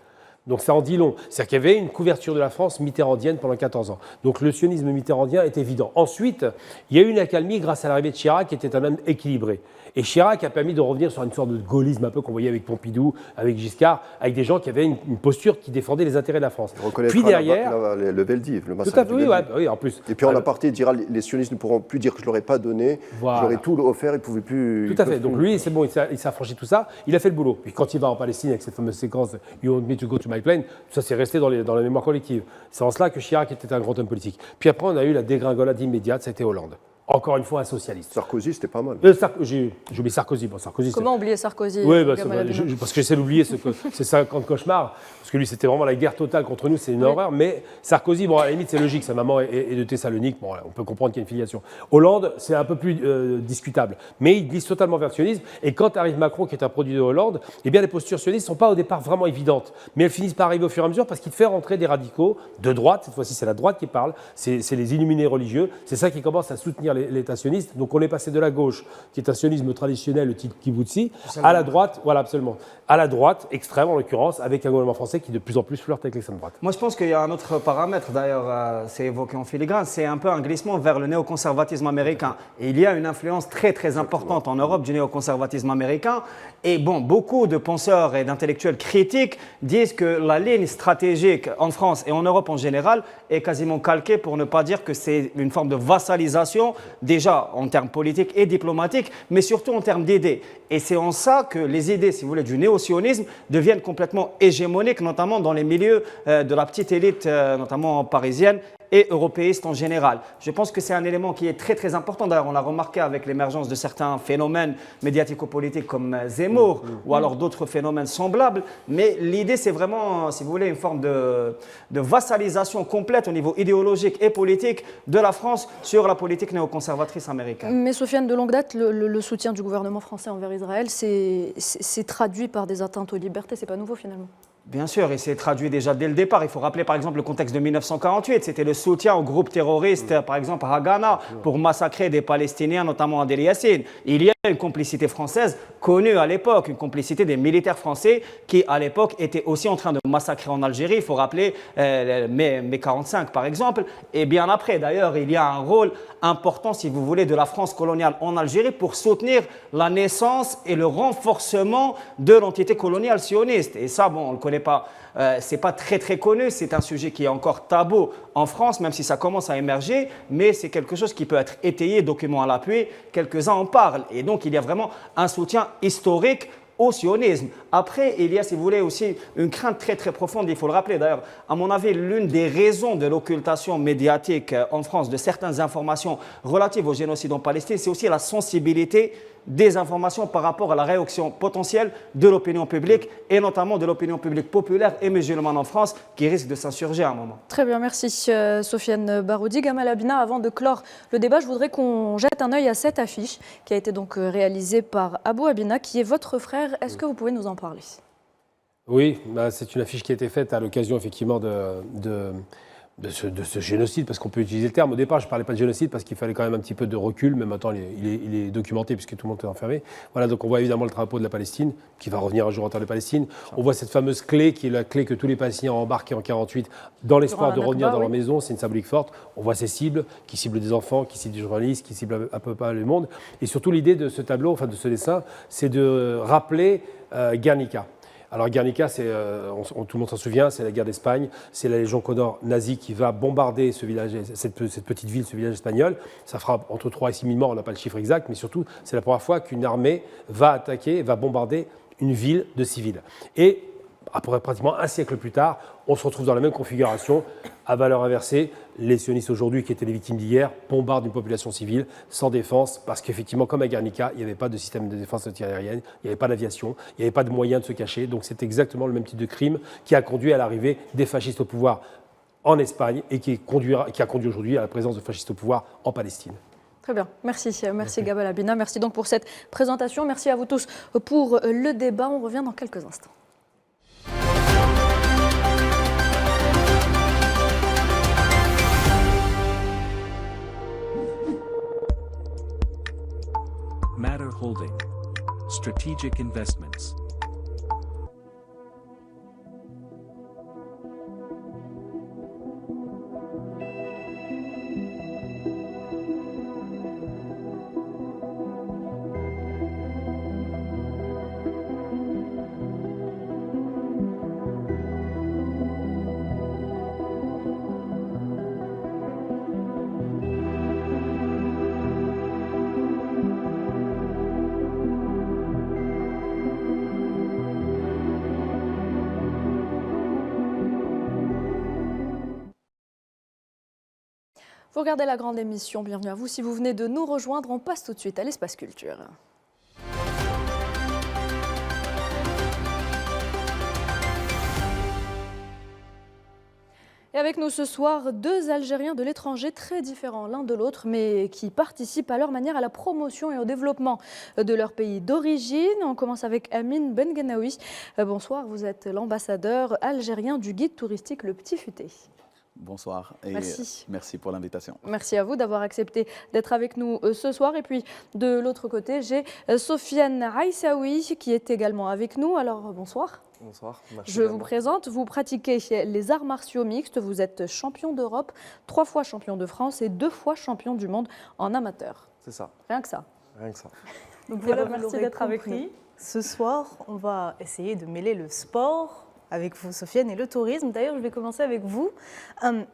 Donc ça en dit long. C'est-à-dire qu'il y avait une couverture de la France mitterrandienne pendant 14 ans. Donc le sionisme mitterrandien est évident. Ensuite, il y a eu une accalmie grâce à l'arrivée de Chirac, qui était un homme équilibré. Et Chirac a permis de revenir sur une sorte de gaullisme un peu qu'on voyait avec Pompidou, avec Giscard, avec des gens qui avaient une posture qui défendait les intérêts de la France. Puis derrière, le Veldiv, le massacre. Tout à fait, oui, en plus. Et puis en aparté, il dira les sionistes ne pourront plus dire que je ne leur ai pas donné, voilà. J'aurais tout offert, ils ne pouvaient plus. Tout à fait. Donc lui, c'est bon, il s'est affranchi de tout ça. Il a fait le boulot. Puis quand il va en Palestine avec cette fameuse séquence You want me to go to my plane, ça s'est resté dans la mémoire collective. C'est en cela que Chirac était un grand homme politique. Puis après, on a eu la dégringolade immédiate, c'était Hollande. Encore une fois, un socialiste. Sarkozy, c'était pas mal. J'ai oublié Sarkozy. Bon, Sarkozy. Comment oublier Sarkozy? Oui, parce que j'essaie d'oublier ces 50 cauchemars. Parce que lui, c'était vraiment la guerre totale contre nous, c'est une horreur. Mais Sarkozy, bon, à la limite, c'est logique. Sa maman est de Thessalonique. Bon, on peut comprendre qu'il y a une filiation. Hollande, c'est un peu plus discutable. Mais il glisse totalement vers le sionisme. Et quand arrive Macron, qui est un produit de Hollande, eh bien, les postures sionistes ne sont pas au départ vraiment évidentes. Mais elles finissent par arriver au fur et à mesure parce qu'il fait rentrer des radicaux de droite. Cette fois-ci, c'est la droite qui parle. C'est les illuminés religieux. C'est ça qui commence à soutenir l'État sioniste. Donc on est passé de la gauche, qui est un sionisme traditionnel, le type kibboutzi, à la droite, voilà absolument, à la droite extrême en l'occurrence, avec un gouvernement français qui de plus en plus flirte avec l'extrême droite. Moi je pense qu'il y a un autre paramètre, d'ailleurs c'est évoqué en filigrane, c'est un peu un glissement vers le néoconservatisme américain. Et il y a une influence très très importante en Europe du néoconservatisme américain. Et bon, beaucoup de penseurs et d'intellectuels critiques disent que la ligne stratégique en France et en Europe en général est quasiment calquée, pour ne pas dire que c'est une forme de vassalisation, déjà en termes politiques et diplomatiques, mais surtout en termes d'idées. Et c'est en ça que les idées, si vous voulez, du néo-sionisme deviennent complètement hégémoniques, notamment dans les milieux de la petite élite, notamment parisienne, et européiste en général. Je pense que c'est un élément qui est très très important. D'ailleurs, on l'a remarqué avec l'émergence de certains phénomènes médiatico-politiques comme Zemmour ou alors d'autres phénomènes semblables. Mais l'idée, c'est vraiment, si vous voulez, une forme de vassalisation complète au niveau idéologique et politique de la France sur la politique néoconservatrice américaine. Mais Sofiane, de longue date, le soutien du gouvernement français envers Israël, c'est traduit par des atteintes aux libertés. C'est pas nouveau finalement. Bien sûr, et c'est traduit déjà dès le départ. Il faut rappeler par exemple le contexte de 1948. C'était le soutien au groupe terroriste, par exemple à Haganah, pour massacrer des Palestiniens, notamment à Deir Yassin. Il y a une complicité française connue à l'époque, une complicité des militaires français qui, à l'époque, étaient aussi en train de massacrer en Algérie. Il faut rappeler mai 45, par exemple. Et bien après, d'ailleurs, il y a un rôle important, si vous voulez, de la France coloniale en Algérie pour soutenir la naissance et le renforcement de l'entité coloniale sioniste. Et ça, bon, on le connaît pas, c'est pas très très connu, c'est un sujet qui est encore tabou en France, même si ça commence à émerger, mais c'est quelque chose qui peut être étayé, document à l'appui, quelques-uns en parlent. Et donc il y a vraiment un soutien historique au sionisme. Après, il y a, si vous voulez, aussi une crainte très très profonde, il faut le rappeler d'ailleurs. À mon avis, l'une des raisons de l'occultation médiatique en France de certaines informations relatives au génocide en Palestine, c'est aussi la sensibilité des informations par rapport à la réaction potentielle de l'opinion publique et notamment de l'opinion publique populaire et musulmane en France qui risque de s'insurger à un moment. Très bien, merci Sofiane Baroudi. Gamal Amina, avant de clore le débat, je voudrais qu'on jette un œil à cette affiche qui a été donc réalisée par Abou Abina, qui est votre frère. Est-ce que vous pouvez nous en parler? Oui, c'est une affiche qui a été faite à l'occasion effectivement de ce génocide, parce qu'on peut utiliser le terme. Au départ, je ne parlais pas de génocide parce qu'il fallait quand même un petit peu de recul, mais maintenant il est documenté puisque tout le monde est enfermé. Voilà, donc on voit évidemment le drapeau de la Palestine, qui va revenir un jour en terre de Palestine. On voit cette fameuse clé, qui est la clé que tous les Palestiniens ont embarquée en 1948, dans l'espoir de revenir dans leur maison. C'est une symbolique forte. On voit ces cibles, qui ciblent des enfants, qui ciblent des journalistes, qui ciblent un peu pas le monde. Et surtout, l'idée de ce tableau, enfin de ce dessin, c'est de rappeler Guernica. Alors Guernica, tout le monde s'en souvient, c'est la guerre d'Espagne, c'est la Légion d'honneur nazie qui va bombarder ce village, cette petite ville, ce village espagnol. Ça fera entre 3 et 6 000 morts, on n'a pas le chiffre exact, mais surtout, c'est la première fois qu'une armée va attaquer, va bombarder une ville de civils. Et après pratiquement un siècle plus tard, on se retrouve dans la même configuration, à valeur inversée. Les sionistes aujourd'hui, qui étaient les victimes d'hier, bombardent une population civile sans défense, parce qu'effectivement, comme à Guernica, il n'y avait pas de système de défense antiaérienne, il n'y avait pas d'aviation, il n'y avait pas de moyens de se cacher. Donc c'est exactement le même type de crime qui a conduit à l'arrivée des fascistes au pouvoir en Espagne et qui a conduit aujourd'hui à la présence de fascistes au pouvoir en Palestine. Très bien, merci Gabal Abina, merci donc pour cette présentation, merci à vous tous pour le débat, on revient dans quelques instants. Matter Holding. Strategic Investments. Vous regardez la grande émission, bienvenue à vous. Si vous venez de nous rejoindre, on passe tout de suite à l'espace culture. Et avec nous ce soir, 2 Algériens de l'étranger très différents l'un de l'autre, mais qui participent à leur manière à la promotion et au développement de leur pays d'origine. On commence avec Amine Bengenaoui. Bonsoir, vous êtes l'ambassadeur algérien du guide touristique Le Petit Futé. Bonsoir et merci pour l'invitation. Merci à vous d'avoir accepté d'être avec nous ce soir. Et puis de l'autre côté, j'ai Sofiane Aïssaoui qui est également avec nous. Alors bonsoir. Bonsoir. Merci Je vous présente, vous pratiquez les arts martiaux mixtes, vous êtes champion d'Europe, 3 fois champion de France et 2 fois champion du monde en amateur. C'est ça. Rien que ça. Rien que ça. Donc voilà, merci d'être avec nous. Ce soir, on va essayer de mêler le sport avec vous, Sofiane, et le tourisme. D'ailleurs, je vais commencer avec vous.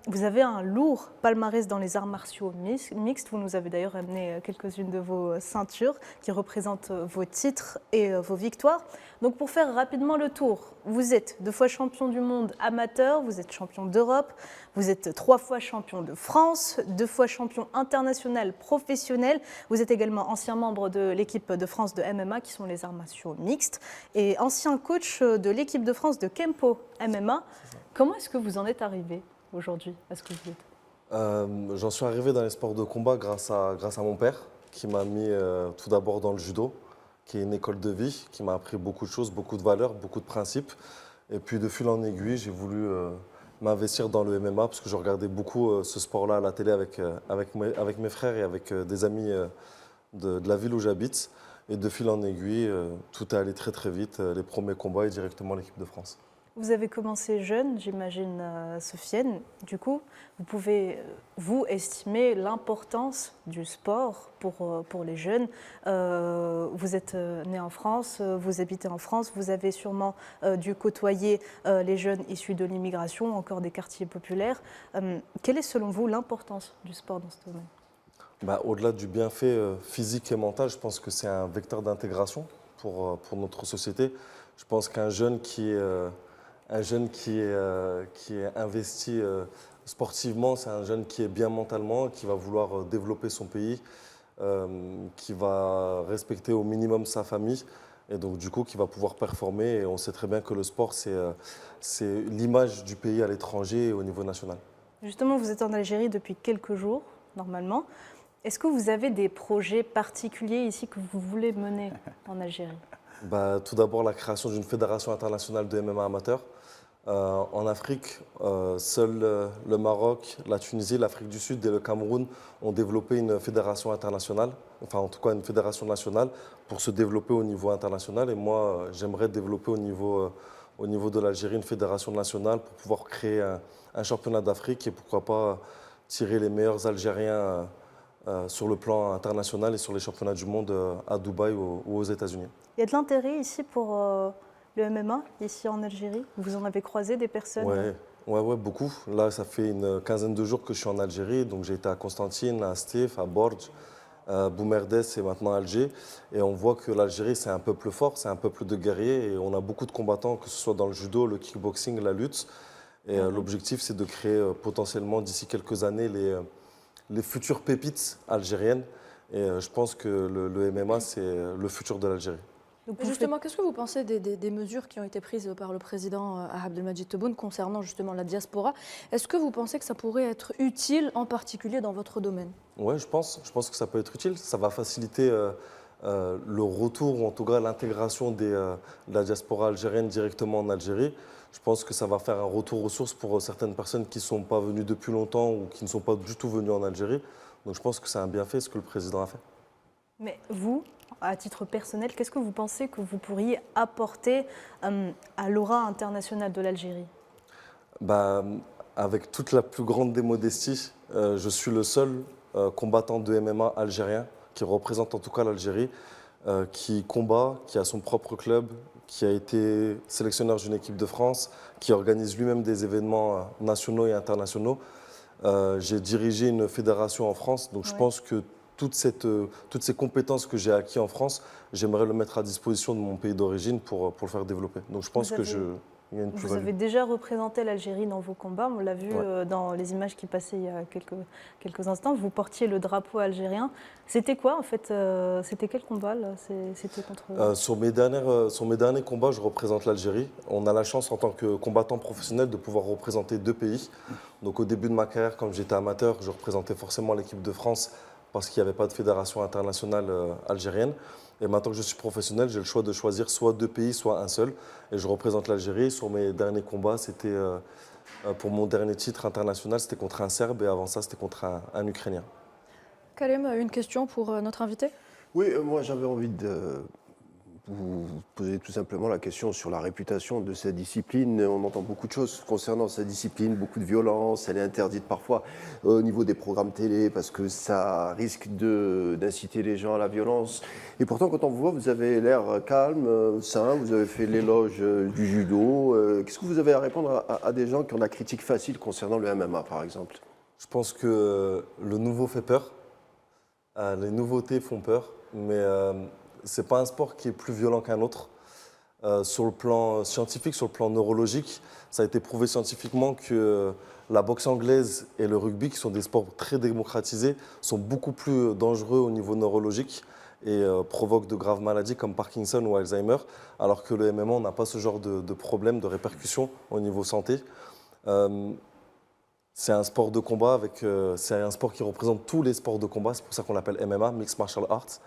Vous avez un lourd palmarès dans les arts martiaux mixtes. Vous nous avez d'ailleurs amené quelques-unes de vos ceintures qui représentent vos titres et vos victoires. Donc, pour faire rapidement le tour, vous êtes 2 fois champion du monde amateur, vous êtes champion d'Europe, vous êtes 3 fois champion de France, 2 fois champion international professionnel. Vous êtes également ancien membre de l'équipe de France de MMA, qui sont les arts martiaux mixtes, et ancien coach de l'équipe de France de Kempo MMA. Comment est-ce que vous en êtes arrivé aujourd'hui à ce que vous êtes? J'en suis arrivé dans les sports de combat grâce à mon père, qui m'a mis tout d'abord dans le judo, qui est une école de vie, qui m'a appris beaucoup de choses, beaucoup de valeurs, beaucoup de principes. Et puis de fil en aiguille, j'ai voulu m'investir dans le MMA parce que je regardais beaucoup ce sport-là à la télé avec mes frères et avec des amis de la ville où j'habite. Et de fil en aiguille, tout est allé très très vite. Les premiers combats et directement l'équipe de France. Vous avez commencé jeune, j'imagine, Sofiane. Du coup, vous pouvez, vous, estimer l'importance du sport pour les jeunes. Vous êtes né en France, vous habitez en France, vous avez sûrement dû côtoyer les jeunes issus de l'immigration, encore des quartiers populaires. Quelle est, selon vous, l'importance du sport dans ce domaine? Au-delà du bienfait physique et mental, je pense que c'est un vecteur d'intégration pour notre société. Je pense qu'un jeune qui est investi sportivement, c'est un jeune qui est bien mentalement, qui va vouloir développer son pays, qui va respecter au minimum sa famille et donc du coup qui va pouvoir performer. Et on sait très bien que le sport, c'est l'image du pays à l'étranger et au niveau national. Justement, vous êtes en Algérie depuis quelques jours, normalement. Est-ce que vous avez des projets particuliers ici que vous voulez mener en Algérie? Tout d'abord, la création d'une fédération internationale de MMA amateur. En Afrique, seuls le Maroc, la Tunisie, l'Afrique du Sud et le Cameroun ont développé une fédération internationale, enfin en tout cas une fédération nationale pour se développer au niveau international. Et moi, j'aimerais développer au niveau de l'Algérie une fédération nationale pour pouvoir créer un championnat d'Afrique et pourquoi pas tirer les meilleurs Algériens sur le plan international et sur les championnats du monde à Dubaï ou aux États-Unis. Il y a de l'intérêt ici pour le MMA ici en Algérie? Vous en avez croisé des personnes? Ouais, beaucoup. Là, ça fait une quinzaine de jours que je suis en Algérie. Donc, j'ai été à Constantine, à Stif, à Borj, Boumerdès et maintenant Alger. Et on voit que l'Algérie, c'est un peuple fort, c'est un peuple de guerriers. Et on a beaucoup de combattants, que ce soit dans le judo, le kickboxing, la lutte. Et l'objectif, c'est de créer potentiellement, d'ici quelques années, les futures pépites algériennes. Et je pense que le MMA, c'est le futur de l'Algérie. Justement, qu'est-ce que vous pensez des mesures qui ont été prises par le président Abdelmadjid Tebboune concernant justement la diaspora? Est-ce que vous pensez que ça pourrait être utile, en particulier dans votre domaine? Oui, je pense que ça peut être utile. Ça va faciliter le retour, ou en tout cas l'intégration de la diaspora algérienne directement en Algérie. Je pense que ça va faire un retour aux sources pour certaines personnes qui ne sont pas venues depuis longtemps ou qui ne sont pas du tout venues en Algérie. Donc je pense que c'est un bienfait ce que le président a fait. Mais vous, à titre personnel, qu'est-ce que vous pensez que vous pourriez apporter à l'aura internationale de l'Algérie? Avec toute la plus grande démodestie, je suis le seul combattant de MMA algérien qui représente en tout cas l'Algérie, qui combat, qui a son propre club, qui a été sélectionneur d'une équipe de France, qui organise lui-même des événements nationaux et internationaux. J'ai dirigé une fédération en France, donc je pense que toutes ces compétences que j'ai acquises en France, j'aimerais le mettre à disposition de mon pays d'origine pour le faire développer. Donc je pense il y a une plus-value. Vous avez déjà représenté l'Algérie dans vos combats, on l'a vu dans les images qui passaient il y a quelques instants. Vous portiez le drapeau algérien. C'était quoi en fait? C'était quel combat là? C'était contre... Sur mes derniers combats, je représente l'Algérie. On a la chance en tant que combattant professionnel de pouvoir représenter deux pays. Donc au début de ma carrière, quand j'étais amateur, je représentais forcément l'équipe de France parce qu'il n'y avait pas de fédération internationale algérienne. Et maintenant que je suis professionnel, j'ai le choix de choisir soit deux pays, soit un seul. Et je représente l'Algérie. Sur mes derniers combats, c'était pour mon dernier titre international, c'était contre un Serbe et avant ça, c'était contre un Ukrainien. Karim, une question pour notre invité? Oui, moi j'avais envie de vous poser tout simplement la question sur la réputation de cette discipline. On entend beaucoup de choses concernant cette discipline, beaucoup de violence, elle est interdite parfois au niveau des programmes télé parce que ça risque d'inciter les gens à la violence. Et pourtant, quand on vous voit, vous avez l'air calme, sain, vous avez fait l'éloge du judo. Qu'est-ce que vous avez à répondre à des gens qui ont la critique facile concernant le MMA, par exemple? Je pense que le nouveau fait peur, les nouveautés font peur, mais ce n'est pas un sport qui est plus violent qu'un autre. Sur le plan scientifique, sur le plan neurologique, ça a été prouvé scientifiquement que la boxe anglaise et le rugby, qui sont des sports très démocratisés, sont beaucoup plus dangereux au niveau neurologique et provoquent de graves maladies comme Parkinson ou Alzheimer, alors que le MMA, on n'a pas ce genre de problème, de répercussions au niveau santé. C'est un sport de combat, c'est un sport qui représente tous les sports de combat, c'est pour ça qu'on l'appelle MMA, Mixed Martial Arts.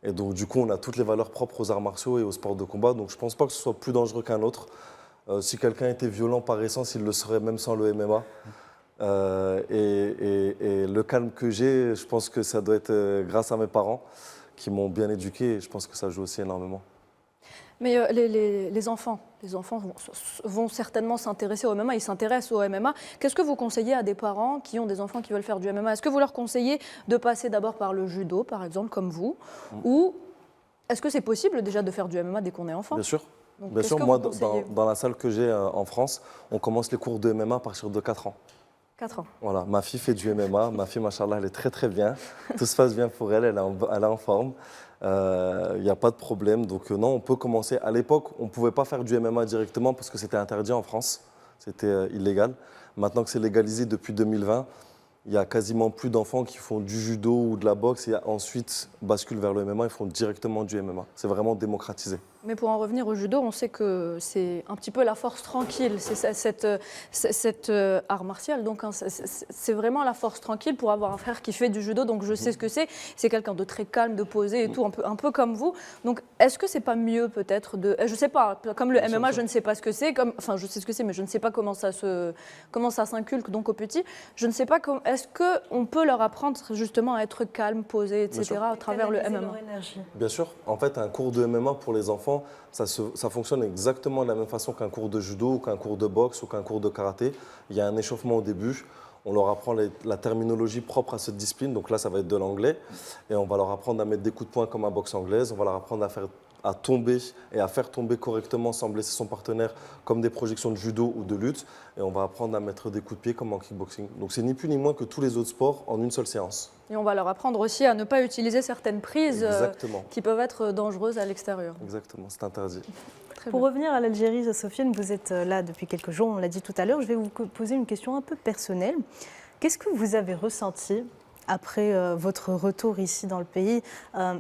Et donc, du coup, on a toutes les valeurs propres aux arts martiaux et aux sports de combat. Donc, je ne pense pas que ce soit plus dangereux qu'un autre. Si quelqu'un était violent par essence, il le serait même sans le MMA. Et le calme que j'ai, je pense que ça doit être grâce à mes parents qui m'ont bien éduqué. Et je pense que ça joue aussi énormément. Mais les enfants vont certainement s'intéresser au MMA, ils s'intéressent au MMA. Qu'est-ce que vous conseillez à des parents qui ont des enfants qui veulent faire du MMA? Est-ce que vous leur conseillez de passer d'abord par le judo, par exemple, comme vous? Ou est-ce que c'est possible déjà de faire du MMA dès qu'on est enfant? Bien sûr. Donc, bien sûr, moi, dans la salle que j'ai en France, on commence les cours de MMA à partir de 4 ans. 4 ans. Voilà, ma fille fait du MMA. Ma fille, machallah, elle est très très bien. Tout se passe bien pour elle, elle est en forme. Il n'y a pas de problème. Donc non, on peut commencer. À l'époque, on ne pouvait pas faire du MMA directement parce que c'était interdit en France. C'était illégal. Maintenant que c'est légalisé depuis 2020, il n'y a quasiment plus d'enfants qui font du judo ou de la boxe et ensuite basculent vers le MMA. Ils font directement du MMA. C'est vraiment démocratisé. Mais pour en revenir au judo, on sait que c'est un petit peu la force tranquille, c'est cet art martial. Donc hein, c'est vraiment la force tranquille pour avoir un frère qui fait du judo. Donc je sais ce que c'est. C'est quelqu'un de très calme, de posé et tout, un peu comme vous. Donc est-ce que c'est pas mieux peut-être de, je sais pas, comme le MMA, je ne sais pas ce que c'est. Enfin, je sais ce que c'est, mais je ne sais pas comment ça s'inculque donc aux petits. Je ne sais pas est-ce que on peut leur apprendre justement à être calme, posé, etc. à travers le MMA. Bien sûr. En fait, un cours de MMA pour les enfants, ça fonctionne exactement de la même façon qu'un cours de judo ou qu'un cours de boxe ou qu'un cours de karaté. Il y a un échauffement au début. On leur apprend la terminologie propre à cette discipline. Donc là, ça va être de l'anglais. Et on va leur apprendre à mettre des coups de poing comme à boxe anglaise. On va leur apprendre à faire à tomber et à faire tomber correctement sans blesser son partenaire, comme des projections de judo ou de lutte. Et on va apprendre à mettre des coups de pied comme en kickboxing. Donc c'est ni plus ni moins que tous les autres sports en une seule séance. Et on va leur apprendre aussi à ne pas utiliser certaines prises qui peuvent être dangereuses à l'extérieur. Exactement, c'est interdit. Pour revenir à l'Algérie, Sofiane, vous êtes là depuis quelques jours, on l'a dit tout à l'heure. Je vais vous poser une question un peu personnelle. Qu'est-ce que vous avez ressenti après votre retour ici dans le pays?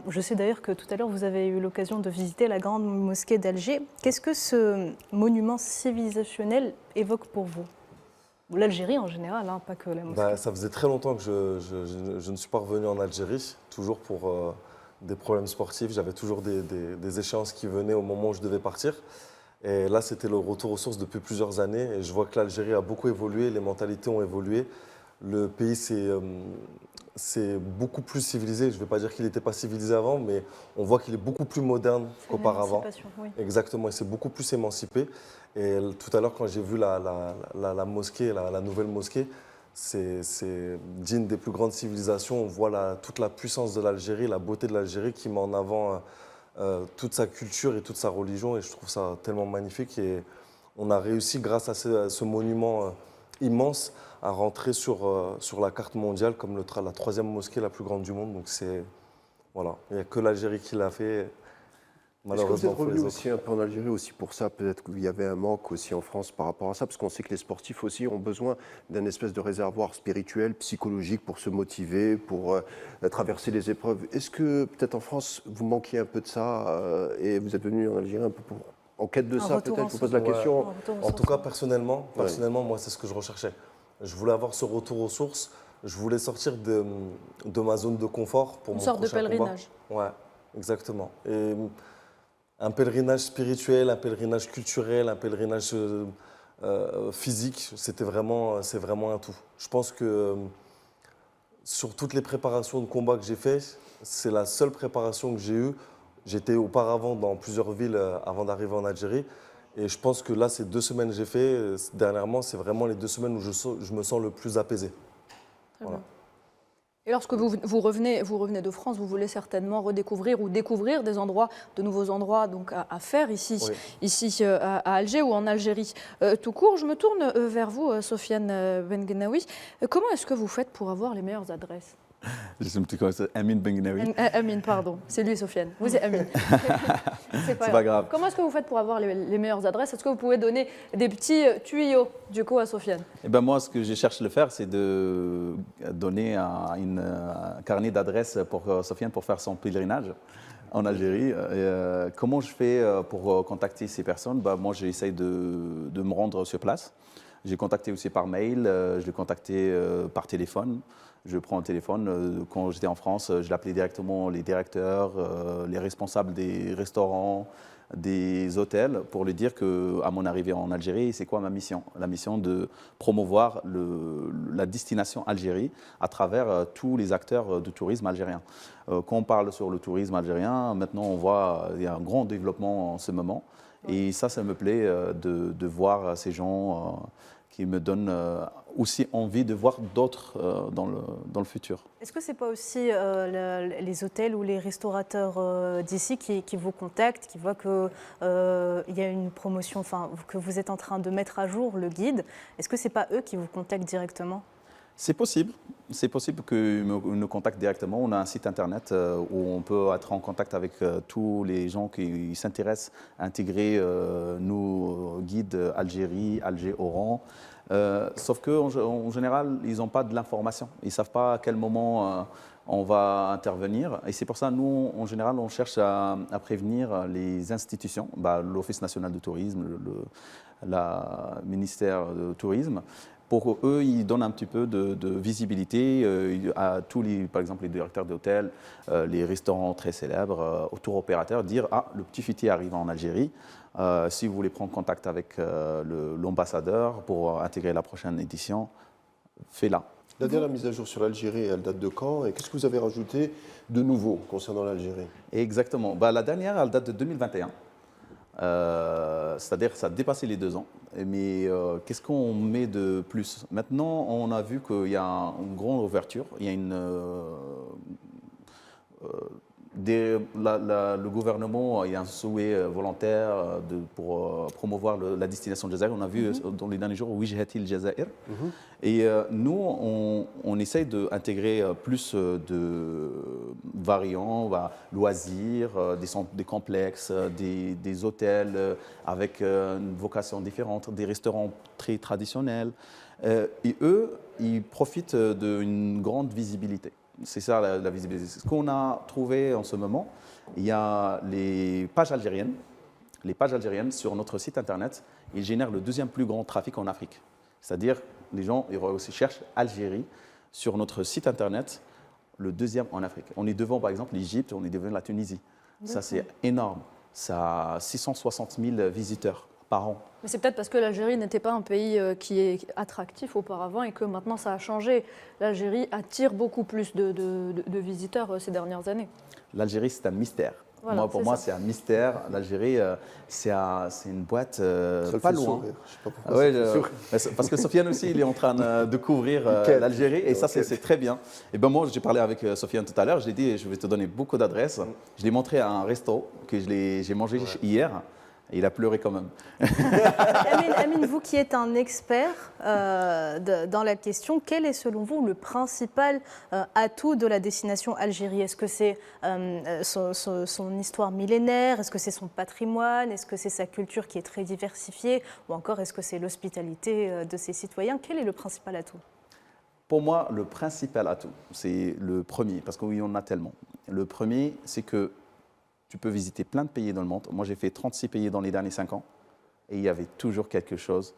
Je sais d'ailleurs que tout à l'heure, vous avez eu l'occasion de visiter la grande mosquée d'Alger. Qu'est-ce que ce monument civilisationnel évoque pour vous? L'Algérie en général, hein, pas que la mosquée. Ça faisait très longtemps que je ne suis pas revenu en Algérie, toujours pour des problèmes sportifs. J'avais toujours des échéances qui venaient au moment où je devais partir. Et là, c'était le retour aux sources depuis plusieurs années. Et je vois que l'Algérie a beaucoup évolué, les mentalités ont évolué. Le pays c'est beaucoup plus civilisé. Je ne vais pas dire qu'il n'était pas civilisé avant, mais on voit qu'il est beaucoup plus moderne qu'auparavant. Oui. Exactement, il s'est beaucoup plus émancipé. Et tout à l'heure, quand j'ai vu la mosquée, la nouvelle mosquée, c'est digne des plus grandes civilisations. On voit toute la puissance de l'Algérie, la beauté de l'Algérie qui met en avant toute sa culture et toute sa religion. Et je trouve ça tellement magnifique. Et on a réussi, grâce à ce monument immense, à rentrer sur la carte mondiale comme la troisième mosquée la plus grande du monde. Donc voilà, il n'y a que l'Algérie qui l'a fait. Malheureusement, est-ce que vous êtes revenu aussi un peu en Algérie aussi pour ça? Peut-être qu'il y avait un manque aussi en France par rapport à ça, parce qu'on sait que les sportifs aussi ont besoin d'un espèce de réservoir spirituel, psychologique pour se motiver, pour traverser les épreuves. Est-ce que peut-être en France, vous manquiez un peu de ça et vous êtes venu en Algérie un peu en quête de ça, peut-être? Je vous pose la question. En tout cas, personnellement, moi, c'est ce que je recherchais. Je voulais avoir ce retour aux sources. Je voulais sortir de ma zone de confort pour une mon sorte de prochain pèlerinage. combat. Ouais, exactement. Et un pèlerinage spirituel, un pèlerinage culturel, un pèlerinage physique, c'est vraiment un tout. Je pense que sur toutes les préparations de combat que j'ai faites, c'est la seule préparation que j'ai eue. J'étais auparavant dans plusieurs villes avant d'arriver en Algérie. Et je pense que là, ces 2 semaines que j'ai fait, dernièrement, c'est vraiment les 2 semaines où je me sens le plus apaisé. Voilà. Et lorsque vous revenez de France, vous voulez certainement redécouvrir ou découvrir de nouveaux endroits donc à faire ici à Alger ou en Algérie. Tout court, je me tourne vers vous, Sofiane Benguenaoui. Comment est-ce que vous faites pour avoir les meilleures adresses? Je suis un petit peu Amin Benguenaoui. Amin, pardon. C'est lui, Sofiane. Vous êtes Amin. C'est pas grave. Comment est-ce que vous faites pour avoir les meilleures adresses? Est-ce que vous pouvez donner des petits tuyaux, du coup, à Sofiane? Eh ben moi, ce que je cherche à faire, c'est de donner un carnet d'adresses pour Sofiane pour faire son pèlerinage en Algérie. Comment je fais pour contacter ces personnes? Moi, j'essaye de me rendre sur place. J'ai contacté aussi par mail, je l'ai contacté par téléphone. Je prends le téléphone. Quand j'étais en France, je l'appelais directement les directeurs, les responsables des restaurants, des hôtels, pour lui dire qu'à mon arrivée en Algérie, c'est quoi ma mission? La mission de promouvoir la destination Algérie à travers tous les acteurs du tourisme algérien. Quand on parle sur le tourisme algérien, maintenant on voit qu'il y a un grand développement en ce moment. Et ça me plaît de voir ces gens qui me donnent aussi envie de voir d'autres dans le futur. Est-ce que ce n'est pas aussi les hôtels ou les restaurateurs d'ici qui vous contactent, qui voient qu'il y a une promotion, que vous êtes en train de mettre à jour le guide? Est-ce que ce n'est pas eux qui vous contactent directement? C'est possible. C'est possible qu'ils nous contactent directement. On a un site internet où on peut être en contact avec tous les gens qui s'intéressent à intégrer nos guides Algérie, Alger-Oran. Sauf qu'en général, ils n'ont pas de l'information. Ils ne savent pas à quel moment on va intervenir. Et c'est pour ça, nous, en général, on cherche à prévenir les institutions, l'Office national du tourisme, le ministère du tourisme. Pour eux, ils donnent un petit peu de visibilité à tous par exemple, les directeurs d'hôtels, les restaurants très célèbres, aux tour opérateurs, dire « Ah, le petit fêtier arrive en Algérie. Si vous voulez prendre contact avec l'ambassadeur pour intégrer la prochaine édition, faites-la. » La dernière mise à jour sur l'Algérie, elle date de quand? Et qu'est-ce que vous avez rajouté de nouveau concernant l'Algérie? Exactement. La dernière, elle date de 2021. C'est-à-dire que ça a dépassé les 2 ans. Mais qu'est-ce qu'on met de plus? Maintenant, on a vu qu'il y a une grande ouverture. Il y a Le gouvernement, il y a un souhait volontaire pour promouvoir la destination Jazair. On a vu dans les derniers jours Wijhati al-Jazair. Et nous, on essaye d'intégrer plus de variants, loisirs, des complexes, des hôtels avec une vocation différente, des restaurants très traditionnels. Et eux, ils profitent d'une grande visibilité. C'est ça la visibilité. Ce qu'on a trouvé en ce moment, il y a les pages algériennes. Les pages algériennes sur notre site internet, ils génèrent le deuxième plus grand trafic en Afrique. C'est-à-dire, les gens ils aussi cherchent Algérie sur notre site internet, le deuxième en Afrique. On est devant, par exemple, l'Égypte, on est devant la Tunisie. Ça, c'est énorme. Ça a 660 000 visiteurs par an. Mais c'est peut-être parce que l'Algérie n'était pas un pays qui est attractif auparavant et que maintenant ça a changé. L'Algérie attire beaucoup plus de visiteurs ces dernières années. L'Algérie, c'est un mystère. Voilà, pour moi, c'est un mystère. L'Algérie, c'est une boîte pas loin. Parce que Sofiane aussi, il est en train de couvrir l'Algérie et ça, c'est très bien. Et ben moi, j'ai parlé avec Sofiane tout à l'heure. Je lui ai dit, je vais te donner beaucoup d'adresses. Je lui ai montré un resto que j'ai mangé hier. Et il a pleuré quand même. Amine, vous qui êtes un expert dans la question, quel est selon vous le principal atout de la destination Algérie? Est-ce que c'est son histoire millénaire? Est-ce que c'est son patrimoine? Est-ce que c'est sa culture qui est très diversifiée? Ou encore, est-ce que c'est l'hospitalité de ses citoyens? Quel est le principal atout? Pour moi, le principal atout, c'est le premier, parce qu'il y en a tellement. Le premier, c'est que tu peux visiter plein de pays dans le monde. Moi, j'ai fait 36 pays dans les derniers 5 ans. Et il y avait toujours quelque chose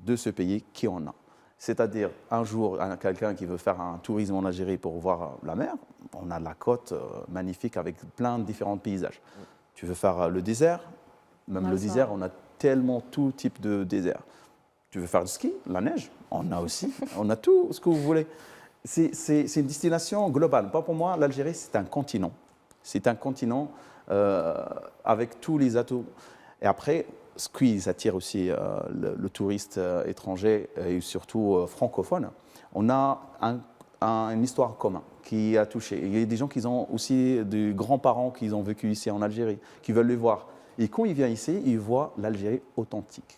de ce pays qui en a. C'est-à-dire, un jour, quelqu'un qui veut faire un tourisme en Algérie pour voir la mer, on a la côte magnifique avec plein de différents paysages. Tu veux faire le désert, même le désert, on a tellement tout type de désert. Tu veux faire du ski, la neige, on a aussi. On a tout ce que vous voulez. C'est une destination globale. Pas pour moi, l'Algérie, c'est un continent. C'est un continent avec tous les atouts. Et après, ce qui attire aussi le touriste étranger et surtout francophone, on a une histoire commune qui a touché. Il y a des gens qui ont aussi des grands-parents qui ont vécu ici en Algérie, qui veulent le voir. Et quand ils viennent ici, ils voient l'Algérie authentique.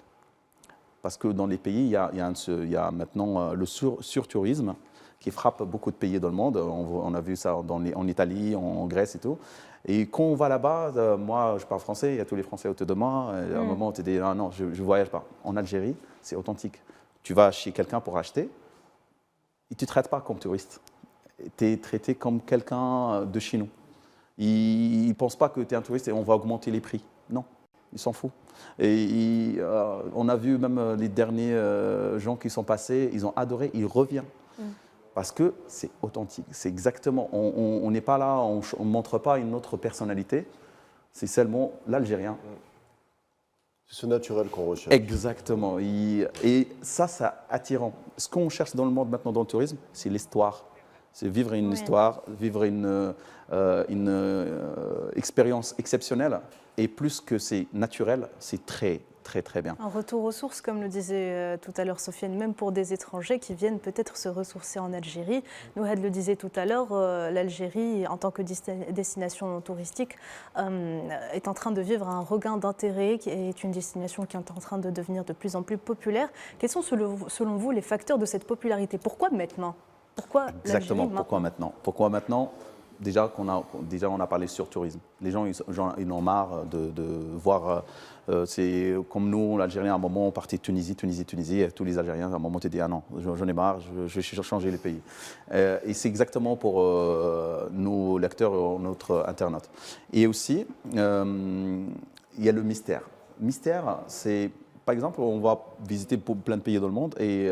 Parce que dans les pays, il y a maintenant le surtourisme qui frappe beaucoup de pays dans le monde. On a vu ça en Italie, en Grèce et tout. Et quand on va là-bas, moi je parle français, il y a tous les Français autour de moi. À un moment, tu te dis non, je ne voyage pas. En Algérie, c'est authentique. Tu vas chez quelqu'un pour acheter, il ne te traite pas comme touriste. Tu es traité comme quelqu'un de chez nous. Il ne pense pas que tu es un touriste et on va augmenter les prix. Non, il s'en fout. Et on a vu même les derniers gens qui sont passés, ils ont adoré, ils reviennent. Parce que c'est authentique, c'est exactement, on n'est pas là, on ne montre pas une autre personnalité, c'est seulement l'Algérien. C'est ce naturel qu'on recherche. Exactement, et ça, c'est attirant. Ce qu'on cherche dans le monde maintenant dans le tourisme, c'est l'histoire. C'est vivre une histoire, vivre une expérience exceptionnelle, et plus que c'est naturel, c'est très, très, très bien. Un retour aux sources, comme le disait tout à l'heure Sofiane, même pour des étrangers qui viennent peut-être se ressourcer en Algérie. Nouhad le disait tout à l'heure, l'Algérie, en tant que destination touristique, est en train de vivre un regain d'intérêt, qui est une destination qui est en train de devenir de plus en plus populaire. Quels sont, selon vous, les facteurs de cette popularité? Pourquoi maintenant? Exactement, pourquoi maintenant? Déjà, on a parlé sur tourisme. Les gens, ils en ont marre de voir. C'est comme nous, l'Algérien, à un moment, on partait Tunisie, et tous les Algériens, à un moment, on dit ah non, j'en ai marre, je vais changer les pays. Et c'est exactement pour nos lecteurs et notre internaute. Et aussi, il y a le mystère. Mystère, c'est, par exemple, on va visiter plein de pays dans le monde et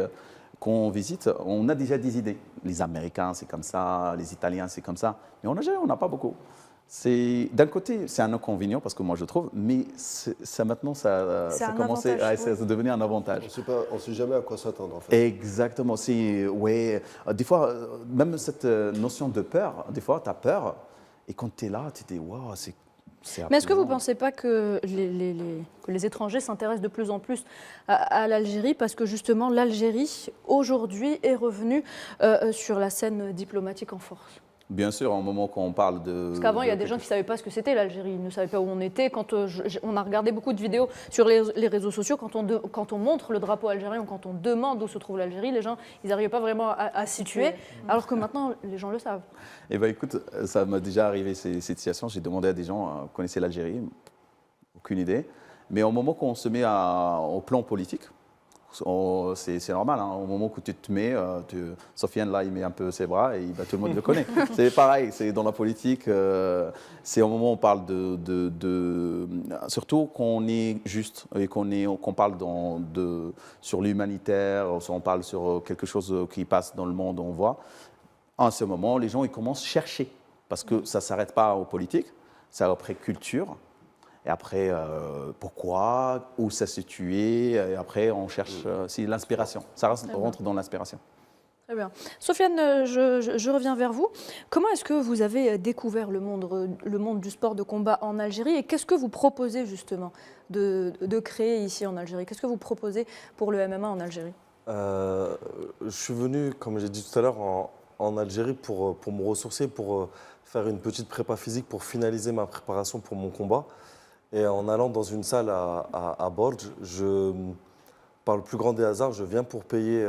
quand on visite, on a déjà des idées. Les Américains, c'est comme ça, les Italiens, c'est comme ça. Mais en Algérie, on n'a pas beaucoup. D'un côté, c'est un inconvénient, parce que moi je trouve, mais maintenant, ça commence à devenir un avantage. On ne sait jamais à quoi s'attendre, en fait. Exactement. Des fois, même cette notion de peur, des fois, tu as peur, et quand tu es là, tu te dis, waouh, c'est. Mais est-ce que vous ne pensez pas que les étrangers s'intéressent de plus en plus à l'Algérie parce que justement l'Algérie aujourd'hui est revenue sur la scène diplomatique en force? Bien sûr, au moment qu'on parle de... Parce qu'avant, il y a des gens qui ne savaient pas ce que c'était l'Algérie, ils ne savaient pas où on était. Quand on a regardé beaucoup de vidéos sur les réseaux sociaux, quand on montre le drapeau algérien ou quand on demande où se trouve l'Algérie, les gens, ils n'arrivaient pas vraiment à situer, alors que maintenant, les gens le savent. Eh bien, écoute, ça m'a déjà arrivé cette situation. J'ai demandé à des gens, connaissaient l'Algérie? Aucune idée. Mais au moment qu'on se met au plan politique, c'est normal, hein. Au moment où tu te mets, Sofiane là il met un peu ses bras et tout le monde le connaît. C'est pareil, c'est dans la politique, c'est au moment où on parle surtout qu'on est juste et qu'on parle sur l'humanitaire, on parle sur quelque chose qui passe dans le monde, on voit. En ce moment, les gens ils commencent à chercher parce que ça ne s'arrête pas aux politiques, ça après culture. Et après, pourquoi, où ça se situait, et après on cherche, c'est l'inspiration, ça rentre dans l'inspiration. Très bien. Sofiane, je reviens vers vous. Comment est-ce que vous avez découvert le monde du sport de combat en Algérie et qu'est-ce que vous proposez justement de créer ici en Algérie? Qu'est-ce que vous proposez pour le MMA en Algérie? Je suis venu, comme j'ai dit tout à l'heure, en Algérie pour me ressourcer, pour faire une petite prépa physique, pour finaliser ma préparation pour mon combat. Et en allant dans une salle à Borj, par le plus grand des hasards, je viens pour payer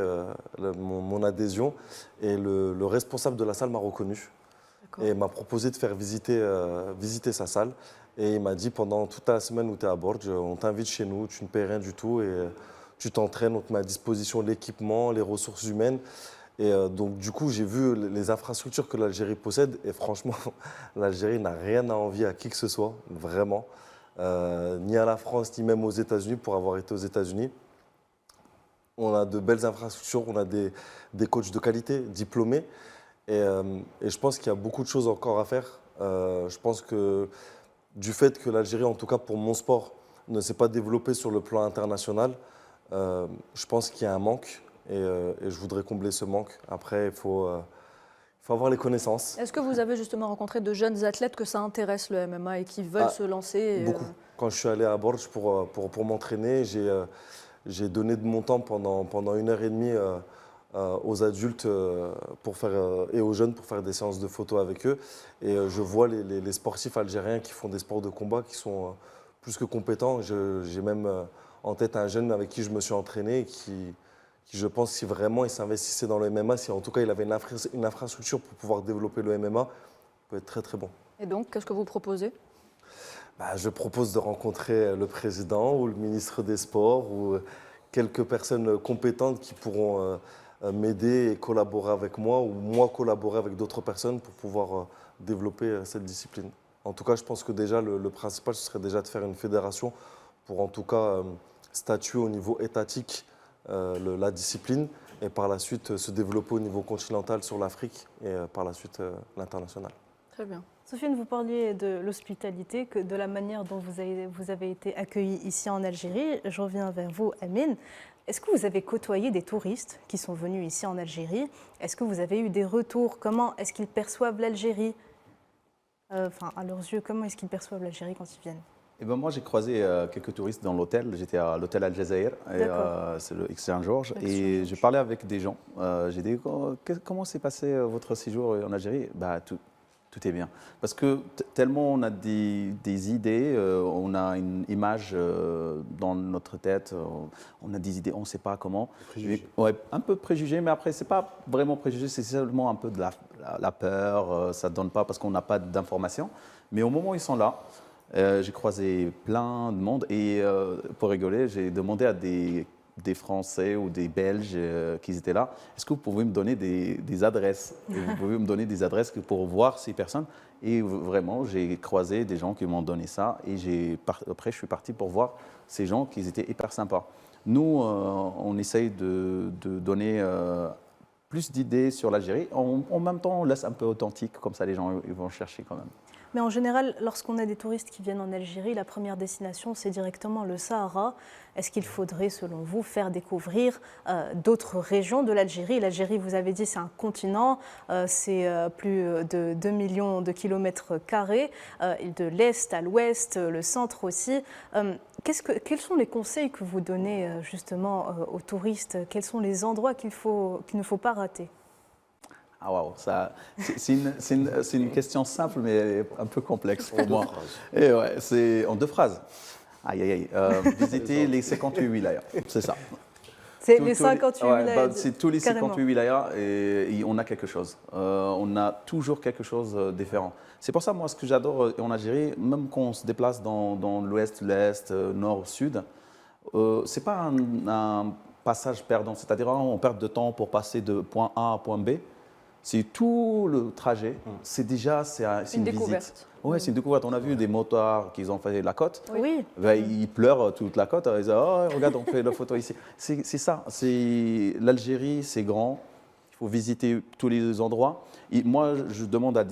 mon adhésion et le responsable de la salle m'a reconnu et m'a proposé de faire visiter sa salle. Et il m'a dit pendant toute la semaine où tu es à Borj, on t'invite chez nous, tu ne payes rien du tout et tu t'entraînes, on te met à disposition l'équipement, les ressources humaines. Et donc du coup, j'ai vu les infrastructures que l'Algérie possède et franchement, l'Algérie n'a rien à envier à qui que ce soit, vraiment. Ni à la France, ni même aux États-Unis, pour avoir été aux États-Unis. On a de belles infrastructures, on a des coachs de qualité, diplômés. Et je pense qu'il y a beaucoup de choses encore à faire. Je pense que du fait que l'Algérie, en tout cas pour mon sport, ne s'est pas développée sur le plan international, je pense qu'il y a un manque. Et je voudrais combler ce manque. Après, il faut avoir les connaissances. Est-ce que vous avez justement rencontré de jeunes athlètes que ça intéresse le MMA et qui veulent se lancer Beaucoup. Quand je suis allé à Borj pour m'entraîner, j'ai donné de mon temps pendant 1h30 aux adultes et aux jeunes pour faire des séances de photos avec eux. Et je vois les sportifs algériens qui font des sports de combat qui sont plus que compétents. J'ai même en tête un jeune avec qui je me suis entraîné qui je pense, si vraiment il s'investissait dans le MMA, si en tout cas il avait une infrastructure pour pouvoir développer le MMA, peut être très très bon. Et donc, qu'est-ce que vous proposez? Je propose de rencontrer le président ou le ministre des Sports ou quelques personnes compétentes qui pourront m'aider et collaborer avec moi ou moi collaborer avec d'autres personnes pour pouvoir développer cette discipline. En tout cas, je pense que déjà le principal, ce serait déjà de faire une fédération pour en tout cas statuer au niveau étatique la discipline et par la suite se développer au niveau continental sur l'Afrique et par la suite l'international. Très bien. Sofiane, vous parliez de l'hospitalité, de la manière dont vous avez été accueillis ici en Algérie. Je reviens vers vous, Amine. Est-ce que vous avez côtoyé des touristes qui sont venus ici en Algérie? Est-ce que vous avez eu des retours? Comment est-ce qu'ils perçoivent l'Algérie? À leurs yeux, comment est-ce qu'ils perçoivent l'Algérie quand ils viennent? Moi, j'ai croisé quelques touristes dans l'hôtel. J'étais à l'hôtel Al Jazeera, c'est le X-Saint-Georges. Et je parlais avec des gens. J'ai dit, comment s'est passé votre séjour en Algérie? Tout est bien. Parce que tellement on a des idées, on a une image dans notre tête, on a des idées, on ne sait pas comment. Ouais, un peu préjugé, mais après, ce n'est pas vraiment préjugé, c'est seulement un peu de la peur, ça ne donne pas parce qu'on n'a pas d'informations. Mais au moment où ils sont là, j'ai croisé plein de monde et pour rigoler, j'ai demandé à des Français ou des Belges qui étaient là, est-ce que vous pouvez me donner des adresses? Vous pouvez me donner des adresses pour voir ces personnes? Et vraiment, j'ai croisé des gens qui m'ont donné ça et après, je suis parti pour voir ces gens qui étaient hyper sympas. Nous, on essaye de donner plus d'idées sur l'Algérie. En même temps, on laisse un peu authentique, comme ça les gens ils vont chercher quand même. Mais en général, lorsqu'on a des touristes qui viennent en Algérie, la première destination, c'est directement le Sahara. Est-ce qu'il faudrait, selon vous, faire découvrir d'autres régions de l'Algérie? L'Algérie, vous avez dit, c'est un continent, c'est plus de 2 millions de kilomètres carrés, de l'Est à l'Ouest, le centre aussi. Quels sont les conseils que vous donnez justement aux touristes? Quels sont les endroits qu'il ne faut pas rater? Ah waouh, c'est une question simple mais un peu complexe pour moi. Et ouais, c'est en 2 phrases. Aïe aïe aïe. Visiter les 58 wilayas, c'est ça. C'est les 58 wilayas. C'est tous les carrément. 58 wilayas et on a quelque chose. On a toujours quelque chose de différent. C'est pour ça, moi, ce que j'adore en Algérie, même quand on se déplace dans l'ouest, l'est, nord, sud, c'est pas un passage perdant. C'est-à-dire, on perd de temps pour passer de point A à point B. C'est tout le trajet. C'est déjà une découverte. visite. Oui, c'est une découverte. On a vu des motards qui ont fait la côte. Oui. Ben, ils pleurent toute la côte. Ils disent oh, regarde, on fait la photo ici. C'est ça. L'Algérie, c'est grand. Il faut visiter tous les endroits. Et moi, je demande à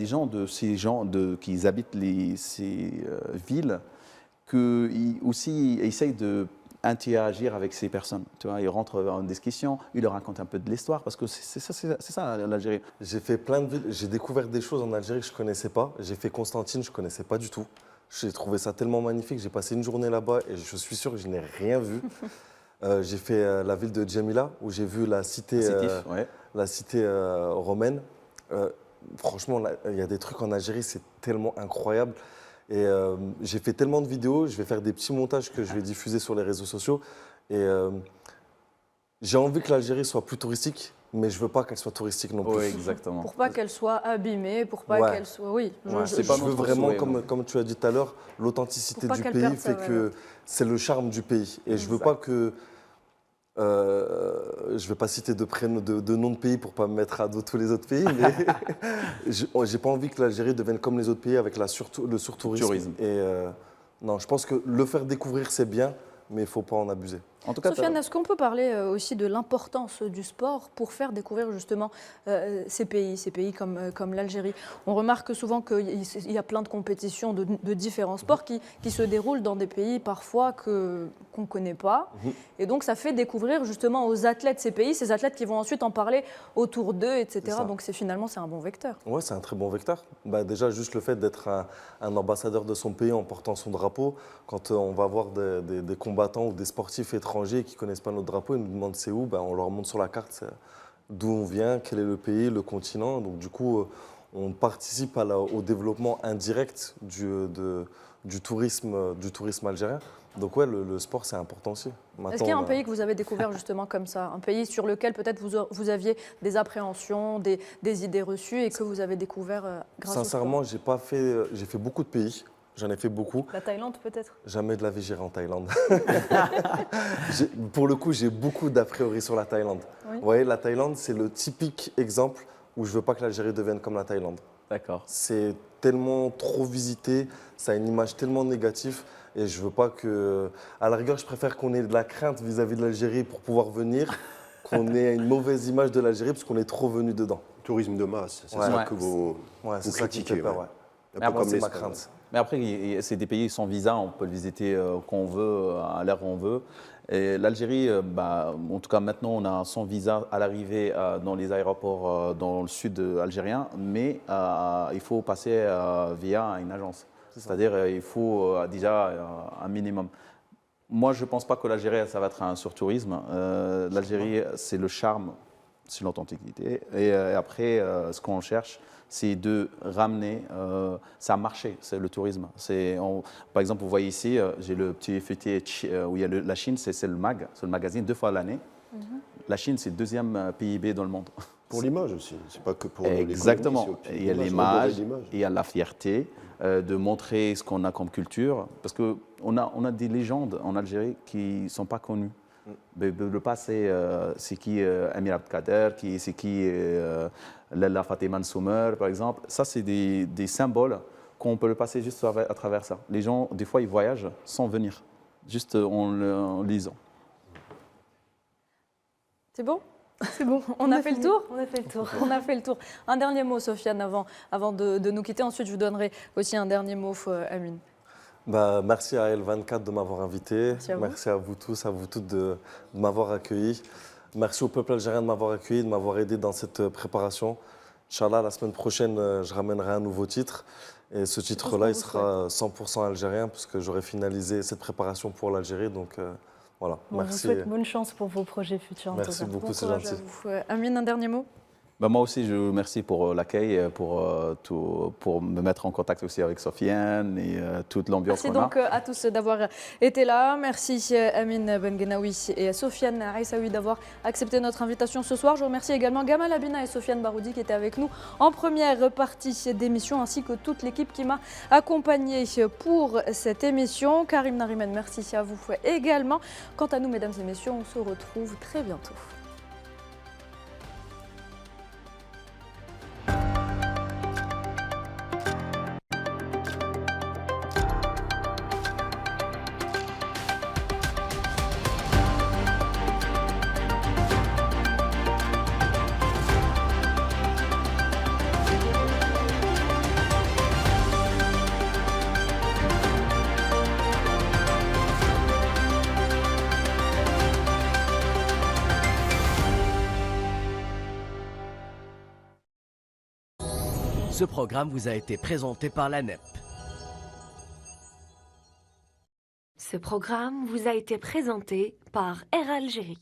ces gens qui habitent ces villes, qu'ils aussi essayent d'interagir avec ces personnes. Tu vois, ils rentrent en discussion, ils leur racontent un peu de l'histoire, parce que c'est ça l'Algérie. J'ai fait plein de villes, j'ai découvert des choses en Algérie que je ne connaissais pas. J'ai fait Constantine, je ne connaissais pas du tout. J'ai trouvé ça tellement magnifique, j'ai passé une journée là-bas et je suis sûr que je n'ai rien vu. J'ai fait la ville de Djamila, où j'ai vu la cité romaine. Franchement, il y a des trucs en Algérie, c'est tellement incroyable. Et j'ai fait tellement de vidéos, je vais faire des petits montages que je vais diffuser sur les réseaux sociaux. Et j'ai envie que l'Algérie soit plus touristique, mais je ne veux pas qu'elle soit touristique non plus. Oui, exactement. Pour pas qu'elle soit abîmée, pour pas qu'elle soit... Oui, je veux vraiment, comme tu as dit tout à l'heure, l'authenticité du pays fait que c'est le charme du pays. Et je ne veux pas que... je ne vais pas citer de noms de pays pour ne pas me mettre à dos tous les autres pays, mais je n'ai pas envie que l'Algérie devienne comme les autres pays avec le surtourisme. Et non, je pense que le faire découvrir, c'est bien, mais il ne faut pas en abuser. En tout cas, Sofiane, est-ce qu'on peut parler aussi de l'importance du sport pour faire découvrir justement ces pays comme l'Algérie? On remarque souvent qu'il y a plein de compétitions de différents sports qui se déroulent dans des pays parfois qu'on ne connaît pas. Et donc ça fait découvrir justement aux athlètes ces athlètes qui vont ensuite en parler autour d'eux, etc. Donc finalement c'est un bon vecteur. Oui, c'est un très bon vecteur. Déjà, juste le fait d'être un ambassadeur de son pays en portant son drapeau, quand on va voir des combattants ou des sportifs étrangers qui ne connaissent pas notre drapeau, ils nous demandent c'est où, on leur montre sur la carte d'où on vient, quel est le pays, le continent. Donc du coup, on participe au développement indirect du tourisme algérien. Donc ouais, le sport, c'est important aussi. Est-ce qu'il y a un pays que vous avez découvert justement comme ça, un pays sur lequel peut-être vous aviez des appréhensions, des idées reçues et que vous avez découvert grâce au sport? Sincèrement, j'ai fait beaucoup de pays. J'en ai fait beaucoup. La Thaïlande peut-être? Jamais de la vie j'irai en Thaïlande. Pour le coup, j'ai beaucoup d'a priori sur la Thaïlande. Oui. Vous voyez, la Thaïlande, c'est le typique exemple où je ne veux pas que l'Algérie devienne comme la Thaïlande. D'accord. C'est tellement trop visité, ça a une image tellement négative et je ne veux pas que... À la rigueur, je préfère qu'on ait de la crainte vis-à-vis de l'Algérie pour pouvoir venir, qu'on ait une mauvaise image de l'Algérie parce qu'on est trop venu dedans. Tourisme de masse, c'est ça que vous critiquez. Mais après, c'est ma crainte. Mais après, c'est des pays sans visa, on peut le visiter quand on veut, à l'heure où on veut. Et l'Algérie, en tout cas maintenant, on a sans visa à l'arrivée dans les aéroports dans le sud algérien, mais il faut passer via une agence. C'est-à-dire il faut déjà un minimum. Moi, je ne pense pas que l'Algérie, ça va être un surtourisme. L'Algérie, c'est le charme, c'est l'authenticité. Et après, ce qu'on cherche, c'est de ramener, ça a marché, c'est le tourisme. Par exemple, vous voyez ici, j'ai le petit feuilleté où il y a la Chine, c'est le MAG, c'est le magazine 2 fois l'année. La Chine, c'est le 2e PIB dans le monde. Pour l'image aussi, c'est pas que pour exactement. Il y a l'image, il y a la fierté de montrer ce qu'on a comme culture, parce qu'on a des légendes en Algérie qui ne sont pas connues. Le passé, c'est qui Amir Abdelkader, c'est qui Lalla Fatima Soumer, par exemple. Ça, c'est des symboles qu'on peut le passer juste à travers ça. Les gens, des fois, ils voyagent sans venir, juste en lisant. C'est bon? C'est bon. On a fait le tour? On a fait le tour. On a fait le tour. Un dernier mot, Sofiane, avant de nous quitter. Ensuite, je vous donnerai aussi un dernier mot, Amine. Merci à L24 de m'avoir invité. Merci à vous tous, à vous toutes de m'avoir accueilli. Merci au peuple algérien de m'avoir accueilli, de m'avoir aidé dans cette préparation. Inch'Allah, la semaine prochaine, je ramènerai un nouveau titre. Et ce titre-là, il sera 100% algérien, puisque j'aurai finalisé cette préparation pour l'Algérie. Donc voilà, merci. Je vous souhaite bonne chance pour vos projets futurs. Merci beaucoup, c'est gentil. Amine, un dernier mot? Moi aussi, je vous remercie pour l'accueil, pour me mettre en contact aussi avec Sofiane et toute l'ambiance qu'on a. Merci donc à tous d'avoir été là. Merci Amine Bengenaoui et Sofiane Aissaoui d'avoir accepté notre invitation ce soir. Je remercie également Gamal Abina et Sofiane Baroudi qui étaient avec nous en première partie d'émission, ainsi que toute l'équipe qui m'a accompagné pour cette émission. Karim Narimen, merci à vous également. Quant à nous, mesdames et messieurs, on se retrouve très bientôt. Ce programme vous a été présenté par l'ANEP. Ce programme vous a été présenté par Air Algérie.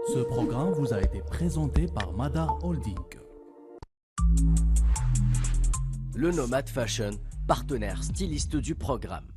Ce programme vous a été présenté par Madar Holding. Le Nomad Fashion, partenaire styliste du programme.